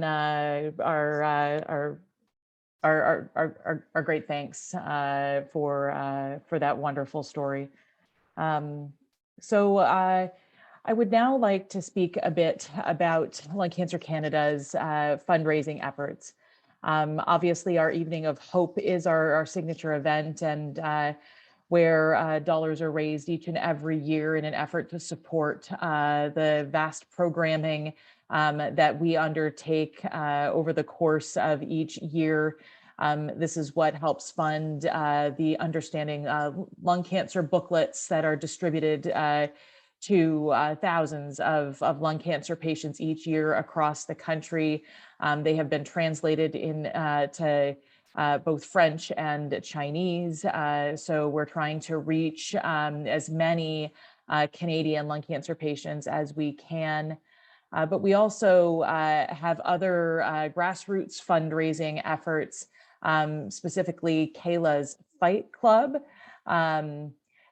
our great thanks for that wonderful story. So I would now like to speak a bit about Lung Cancer Canada's fundraising efforts. Obviously, our Evening of Hope is our signature event, and where dollars are raised each and every year in an effort to support the vast programming that we undertake over the course of each year. This is what helps fund the Understanding Lung Cancer booklets that are distributed to thousands of lung cancer patients each year across the country. They have been translated to both French and Chinese. So we're trying to reach as many Canadian lung cancer patients as we can. But we also have other grassroots fundraising efforts, specifically Kayla's Fight Club.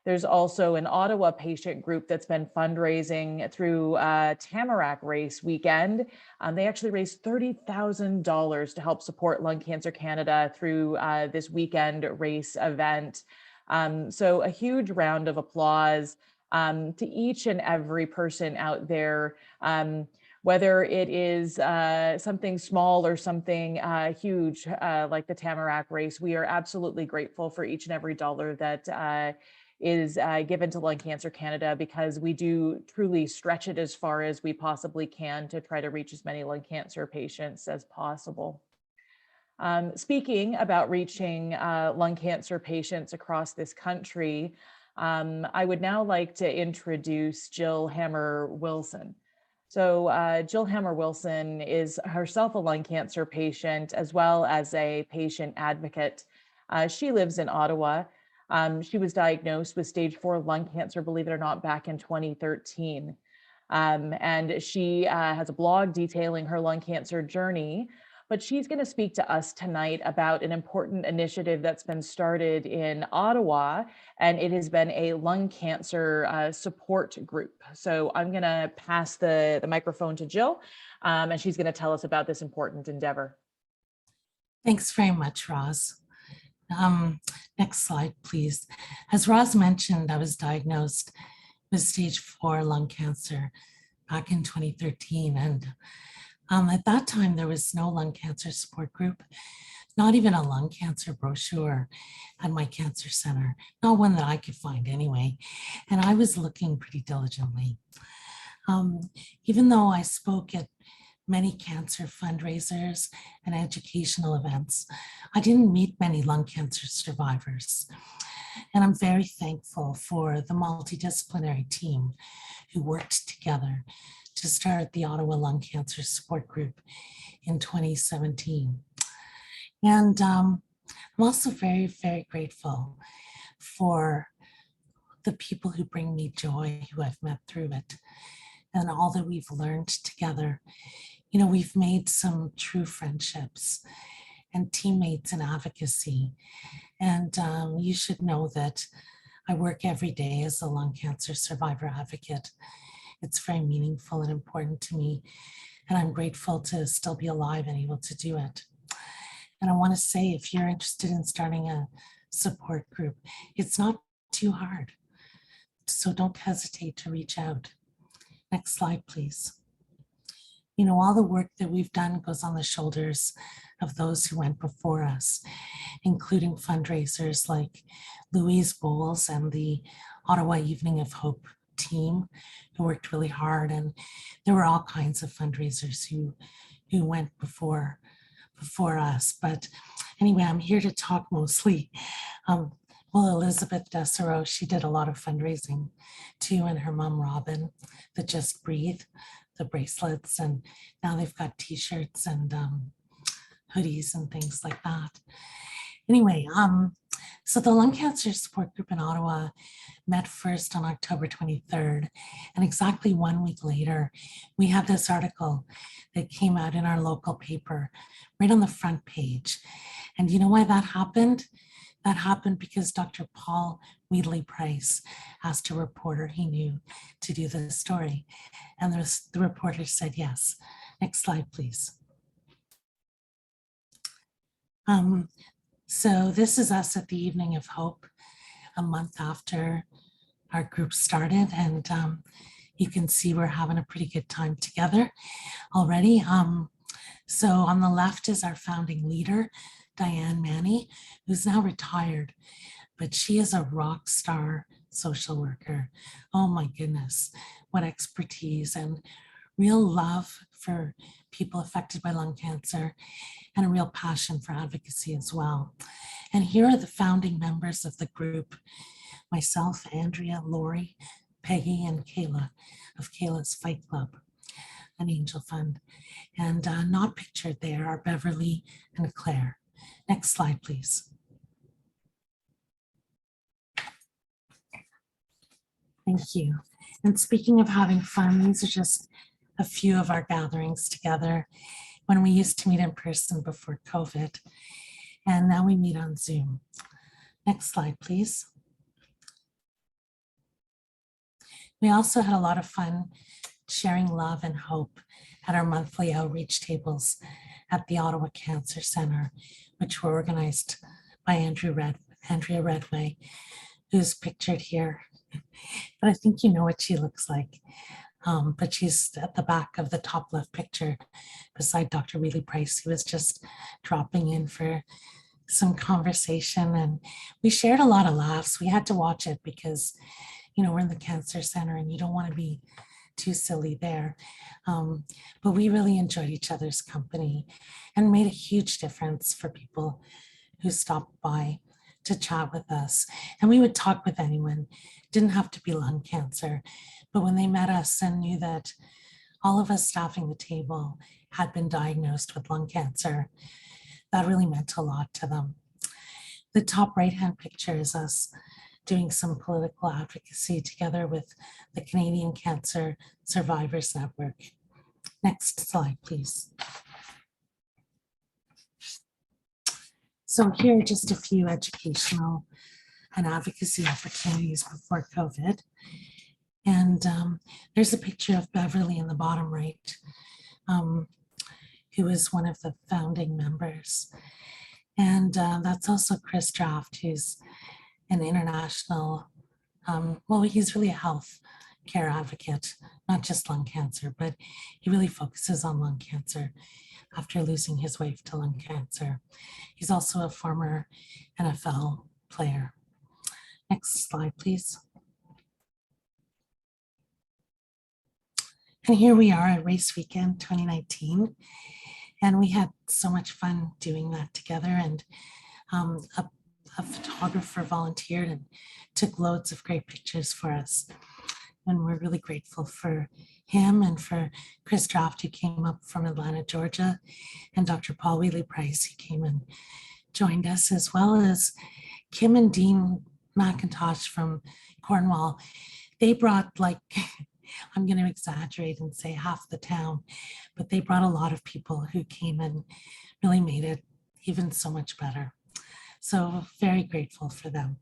There's also an Ottawa patient group that's been fundraising through Tamarack Race Weekend. They actually raised $30,000 to help support Lung Cancer Canada through this weekend race event. So a huge round of applause to each and every person out there, whether it is something small or something huge like the Tamarack Race. We are absolutely grateful for each and every dollar that is given to Lung Cancer Canada, because we do truly stretch it as far as we possibly can to try to reach as many lung cancer patients as possible. Speaking about reaching lung cancer patients across this country, I would now like to introduce Jill Hammer-Wilson. So Jill Hammer-Wilson is herself a lung cancer patient as well as a patient advocate. She lives in Ottawa. She was diagnosed with stage 4 lung cancer, believe it or not, back in 2013. And she has a blog detailing her lung cancer journey but she's going to speak to us tonight about an important initiative that's been started in Ottawa, and it has been a lung cancer support group. So I'm going to pass the microphone to Jill, and she's going to tell us about this important endeavor. Thanks very much, Roz. Next slide, please. As Roz mentioned, I was diagnosed with stage 4 lung cancer back in 2013. And at that time, there was no lung cancer support group, not even a lung cancer brochure at my cancer center, not one that I could find anyway. And I was looking pretty diligently. Even though I spoke at many cancer fundraisers and educational events, I didn't meet many lung cancer survivors. And I'm very thankful for the multidisciplinary team who worked together to start the Ottawa Lung Cancer Support Group in 2017. And I'm also very, very grateful for the people who bring me joy, who I've met through it, and all that we've learned together. You know, we've made some true friendships and teammates in advocacy. And you should know that I work every day as a lung cancer survivor advocate. It's very meaningful and important to me. And I'm grateful to still be alive and able to do it. And I want to say, if you're interested in starting a support group, it's not too hard. So don't hesitate to reach out. Next slide, please. You know, all the work that we've done goes on the shoulders of those who went before us, including fundraisers like Louise Bowles and the Ottawa Evening of Hope team, who worked really hard. And there were all kinds of fundraisers who went before us. But anyway, I'm here to talk mostly. Well, Elizabeth Dessereau, she did a lot of fundraising too, and her mom, Robin, the Just Breathe, the bracelets, and now they've got t-shirts and hoodies and things like that. Anyway, so the Lung Cancer Support Group in Ottawa met first on October 23rd, and exactly 1 week later, we had this article that came out in our local paper, right on the front page. And you know why that happened? That happened because Dr. Paul Wheatley Price asked a reporter he knew to do the story. And the reporter said yes. Next slide, please. So this is us at the Evening of Hope, a month after our group started. And you can see we're having a pretty good time together already. So on the left is our founding leader, Diane Manny, who's now retired, but she is a rock star social worker. Oh my goodness, what expertise and real love for people affected by lung cancer and a real passion for advocacy as well. And here are the founding members of the group: myself, Andrea, Lori, Peggy, and Kayla of Kayla's Fight Club, an angel fund. And not pictured there are Beverly and Claire. Next slide, please. Thank you. And speaking of having fun, these are just a few of our gatherings together when we used to meet in person before COVID. And now we meet on Zoom. Next slide, please. We also had a lot of fun sharing love and hope at our monthly outreach tables at the Ottawa Cancer Centre, which were organized by Andrea Redway, who's pictured here. But I think you know what she looks like. But she's at the back of the top left picture beside Dr. Wheatley Price, who was just dropping in for some conversation. And we shared a lot of laughs. We had to watch it because, you know, we're in the Cancer Center and you don't want to be too silly there. But we really enjoyed each other's company and made a huge difference for people who stopped by to chat with us. And we would talk with anyone. It didn't have to be lung cancer, but when they met us and knew that all of us staffing the table had been diagnosed with lung cancer, that really meant a lot to them. The top right-hand picture is us doing some political advocacy together with the Canadian Cancer Survivors Network. Next slide, please. So here are just a few educational and advocacy opportunities before COVID. And there's a picture of Beverly in the bottom right, who is one of the founding members. And that's also Chris Draft, who's an international, well, he's really a health care advocate, not just lung cancer, but he really focuses on lung cancer after losing his wife to lung cancer. He's also a former NFL player. Next slide, please. And here we are at Race Weekend 2019. And we had so much fun doing that together. And a photographer volunteered and took loads of great pictures for us. And we're really grateful for him and for Chris Draft, who came up from Atlanta, Georgia, and Dr. Paul Wheatley-Price, who came and joined us, as well as Kim and Dean McIntosh from Cornwall. They brought, like, I'm going to exaggerate and say half the town, but they brought a lot of people who came and really made it even so much better. So very grateful for them.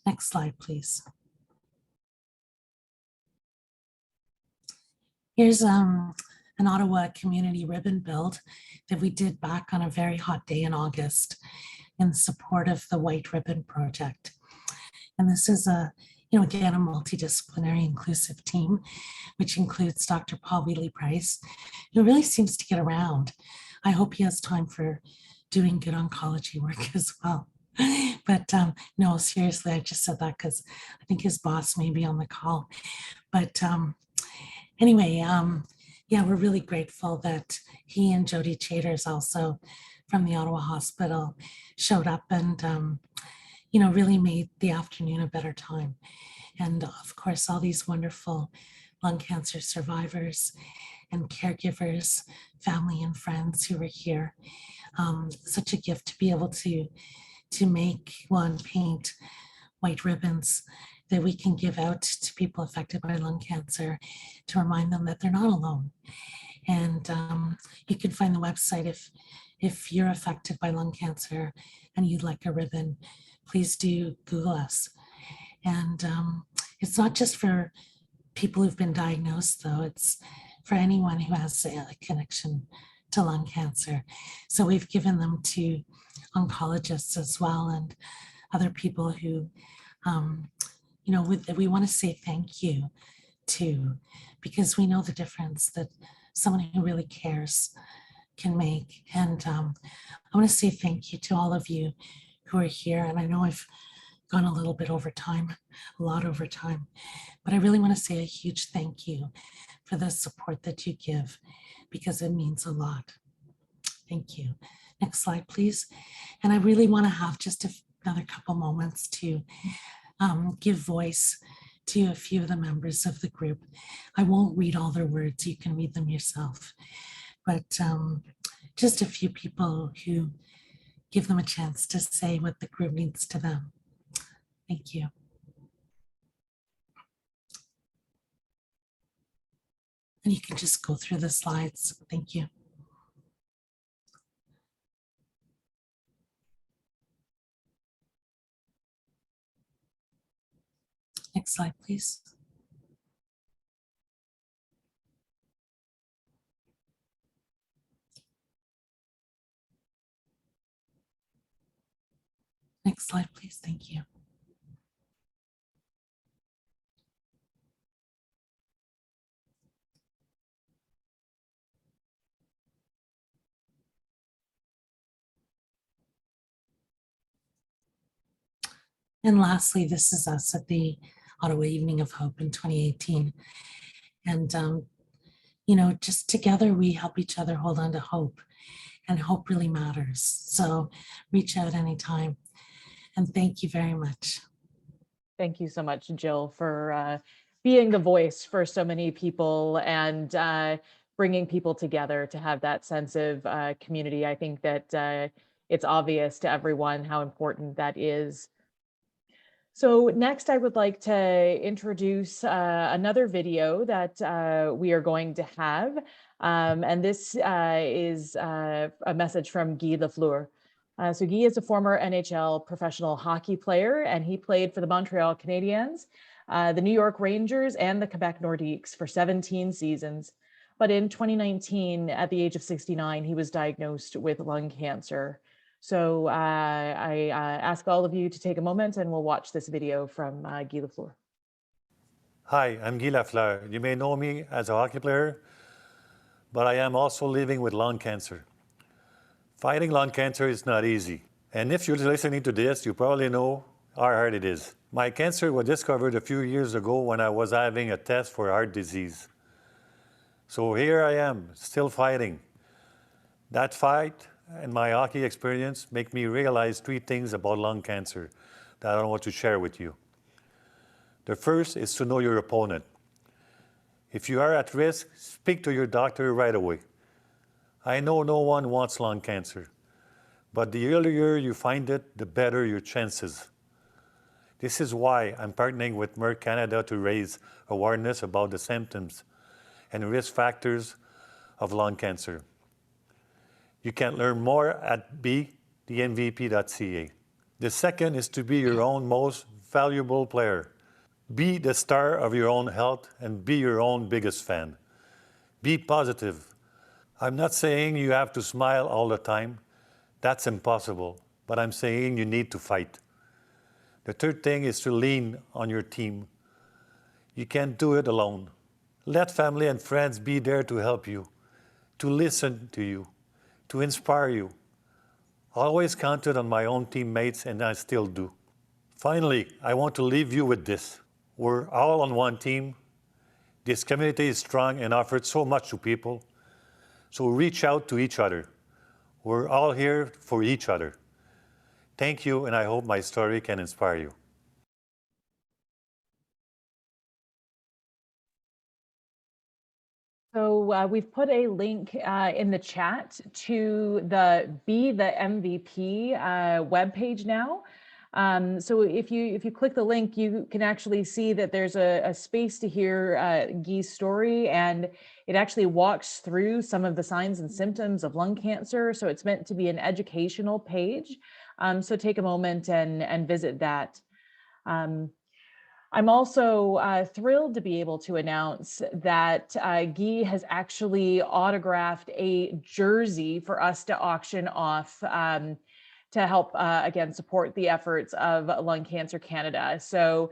Next slide, please. Here's an Ottawa community ribbon build that we did back on a very hot day in August in support of the White Ribbon Project. And this is again, a multidisciplinary inclusive team, which includes Dr. Paul Wheatley-Price, who really seems to get around. I hope he has time for doing good oncology work as well. But no, seriously, I just said that because I think his boss may be on the call. But anyway, yeah, we're really grateful that he and Jody Chaters, also from the Ottawa Hospital, showed up and really made the afternoon a better time. And of course, all these wonderful lung cancer survivors and caregivers, family and friends who were here. Such a gift to be able to make and paint white ribbons that we can give out to people affected by lung cancer to remind them that they're not alone. And you can find the website if you're affected by lung cancer and you'd like a ribbon, please do Google us. And it's not just for people who've been diagnosed, though. It's for anyone who has a connection to lung cancer. So we've given them to oncologists as well and other people who, we want to say thank you to, because we know the difference that someone who really cares can make. And I want to say thank you to all of you who are here. And I know I've gone a little bit over time, a lot over time, but I really want to say a huge thank you for the support that you give, because it means a lot. Thank you. Next slide, please. And I really want to have just another couple moments to give voice to a few of the members of the group. I won't read all their words, you can read them yourself, but just a few people who give them a chance to say what the group means to them. Thank you. And you can just go through the slides. Thank you. Next slide, please. Next slide, please. Thank you. And lastly, this is us at the Ottawa Evening of Hope in 2018. And, just together we help each other hold on to hope, and hope really matters. So reach out anytime. And thank you very much. Thank you so much, Jill, for being the voice for so many people and bringing people together to have that sense of community. I think that it's obvious to everyone how important that is. So next, I would like to introduce another video that we are going to have. And this is a message from Guy Lafleur. So Guy is a former NHL professional hockey player, and he played for the Montreal Canadiens, the New York Rangers, and the Quebec Nordiques for 17 seasons. But in 2019, at the age of 69, he was diagnosed with lung cancer. So I ask all of you to take a moment and we'll watch this video from Guy Lafleur. Hi, I'm Guy Lafleur. You may know me as a hockey player, but I am also living with lung cancer. Fighting lung cancer is not easy. And if you're listening to this, you probably know how hard it is. My cancer was discovered a few years ago when I was having a test for heart disease. So here I am, still fighting. That fight and my hockey experience make me realize 3 things about lung cancer that I want to share with you. The first is to know your opponent. If you are at risk, speak to your doctor right away. I know no one wants lung cancer, but the earlier you find it, the better your chances. This is why I'm partnering with Merck Canada to raise awareness about the symptoms and risk factors of lung cancer. You can learn more at bethenvp.ca. The second is to be your own most valuable player. Be the star of your own health and be your own biggest fan. Be positive. I'm not saying you have to smile all the time. That's impossible, but I'm saying you need to fight. The third thing is to lean on your team. You can't do it alone. Let family and friends be there to help you, to listen to you, to inspire you. I always counted on my own teammates, and I still do. Finally, I want to leave you with this. We're all on one team. This community is strong and offers so much to people. So reach out to each other. We're all here for each other. Thank you, and I hope my story can inspire you. So we've put a link in the chat to the Be the MVP webpage now. So if you click the link, you can actually see that there's a space to hear Guy's story, and it actually walks through some of the signs and symptoms of lung cancer. So it's meant to be an educational page. So take a moment and visit that. I'm also thrilled to be able to announce that Guy has actually autographed a jersey for us to auction off to help, again, support the efforts of Lung Cancer Canada. So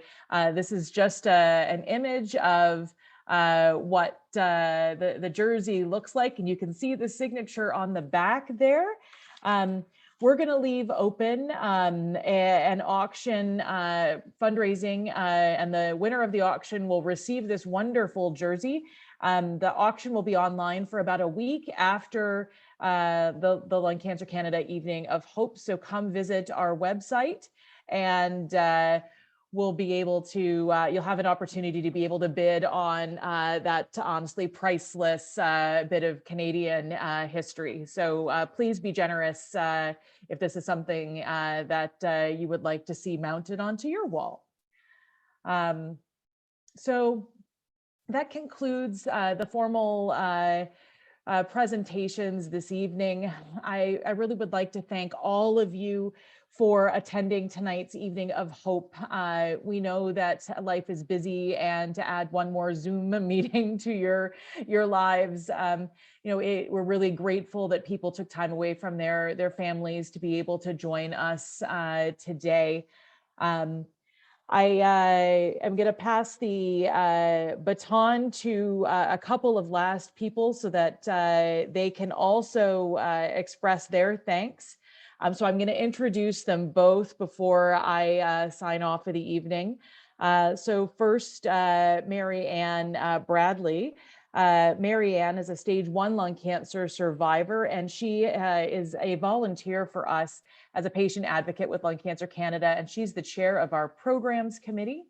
this is just an image of what the jersey looks like, and you can see the signature on the back there. We're going to leave open an auction fundraising, and the winner of the auction will receive this wonderful jersey. The auction will be online for about a week after the Lung Cancer Canada Evening of Hope. So come visit our website, and we'll be able to, you'll have an opportunity to be able to bid on that honestly priceless bit of Canadian history. So please be generous if this is something that you would like to see mounted onto your wall. So that concludes the formal presentations this evening. I really would like to thank all of you for attending tonight's Evening of Hope. We know that life is busy, and to add one more Zoom meeting to your lives, we're really grateful that people took time away from their families to be able to join us today. I am going to pass the baton to a couple of last people so that they can also express their thanks. So I'm going to introduce them both before I sign off for the evening. So first, Mary Ann Bradley. Mary Ann is a stage 1 lung cancer survivor, and she is a volunteer for us as a patient advocate with Lung Cancer Canada, and she's the chair of our programs committee.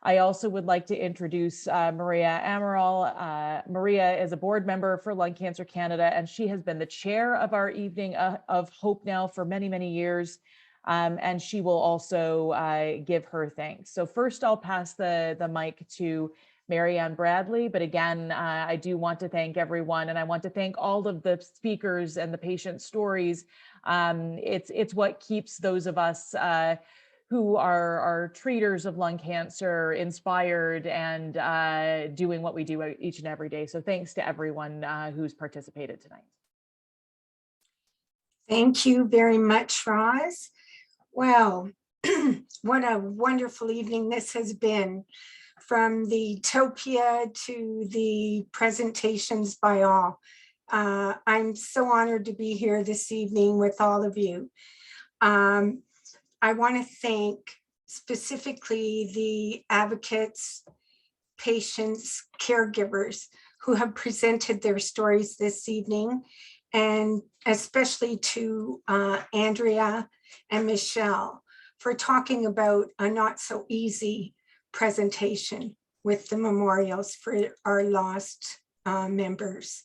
I also would like to introduce Maria Amaral. Maria is a board member for Lung Cancer Canada, and she has been the chair of our Evening of Hope now for many, many years. And she will also give her thanks. So first I'll pass the mic to Mary Ann Bradley. But again, I do want to thank everyone, and I want to thank all of the speakers and the patient stories. It's what keeps those of us who are treaters of lung cancer inspired and doing what we do each and every day. So thanks to everyone who's participated tonight. Thank you very much, Roz. Well, what a wonderful evening this has been, from the Topia to the presentations by all. I'm so honored to be here this evening with all of you. I want to thank specifically the advocates, patients, caregivers who have presented their stories this evening, and especially to Andrea and Michelle for talking about a not so easy presentation with the memorials for our lost members.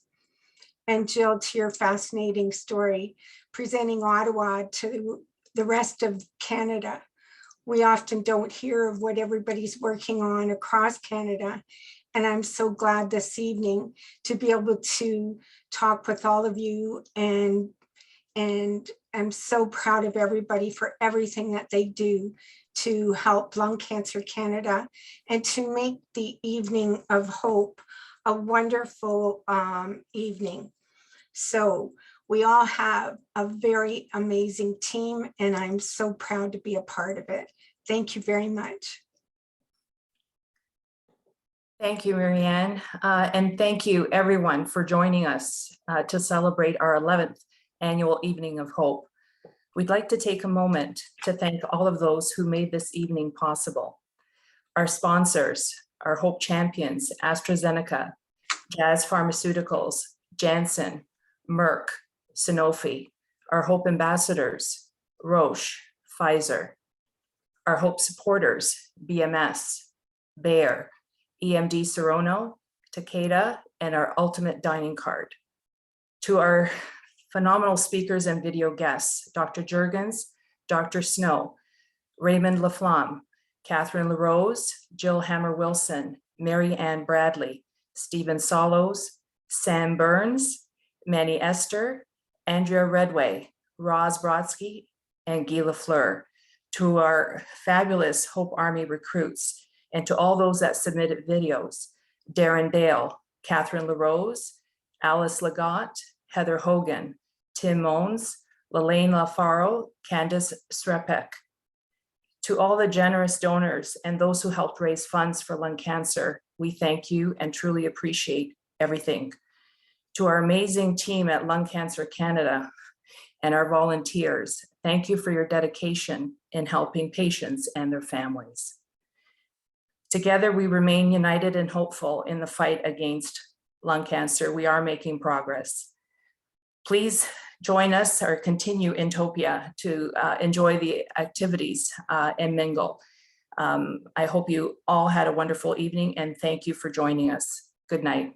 And Jill, to your fascinating story, presenting Ottawa to the rest of Canada. We often don't hear of what everybody's working on across Canada. And I'm so glad this evening to be able to talk with all of you, and I'm so proud of everybody for everything that they do to help Lung Cancer Canada and to make the evening of hope a wonderful evening. So we all have a very amazing team, and I'm so proud to be a part of it. Thank you very much. Thank you, Marianne. And thank you everyone for joining us to celebrate our 11th annual Evening of Hope. We'd like to take a moment to thank all of those who made this evening possible. Our sponsors, our Hope Champions, AstraZeneca, Jazz Pharmaceuticals, Janssen, Merck, Sanofi, our Hope Ambassadors, Roche, Pfizer, our Hope supporters, BMS, Bayer, EMD Serono, Takeda, and our Ultimate Dining Card. To our phenomenal speakers and video guests, Dr. Juergens, Dr. Snow, Raymond Laflamme, Catherine Larose, Jill Hammer-Wilson, Mary Ann Bradley, Stephen Solos, Sam Burns, Manny Esther, Andrea Redway, Roz Brodsky, and Guy Lafleur. To our fabulous Hope Army recruits, and to all those that submitted videos, Darren Dale, Catherine Larose, Alice Lagat, Heather Hogan, Tim Mons, Lelaine Lafaro, Candace Srepek. To all the generous donors and those who helped raise funds for lung cancer, we thank you and truly appreciate everything. To our amazing team at Lung Cancer Canada and our volunteers, thank you for your dedication in helping patients and their families. Together, we remain united and hopeful in the fight against lung cancer. We are making progress. Please join us or continue in Topia to enjoy the activities and mingle. I hope you all had a wonderful evening, and thank you for joining us. Good night.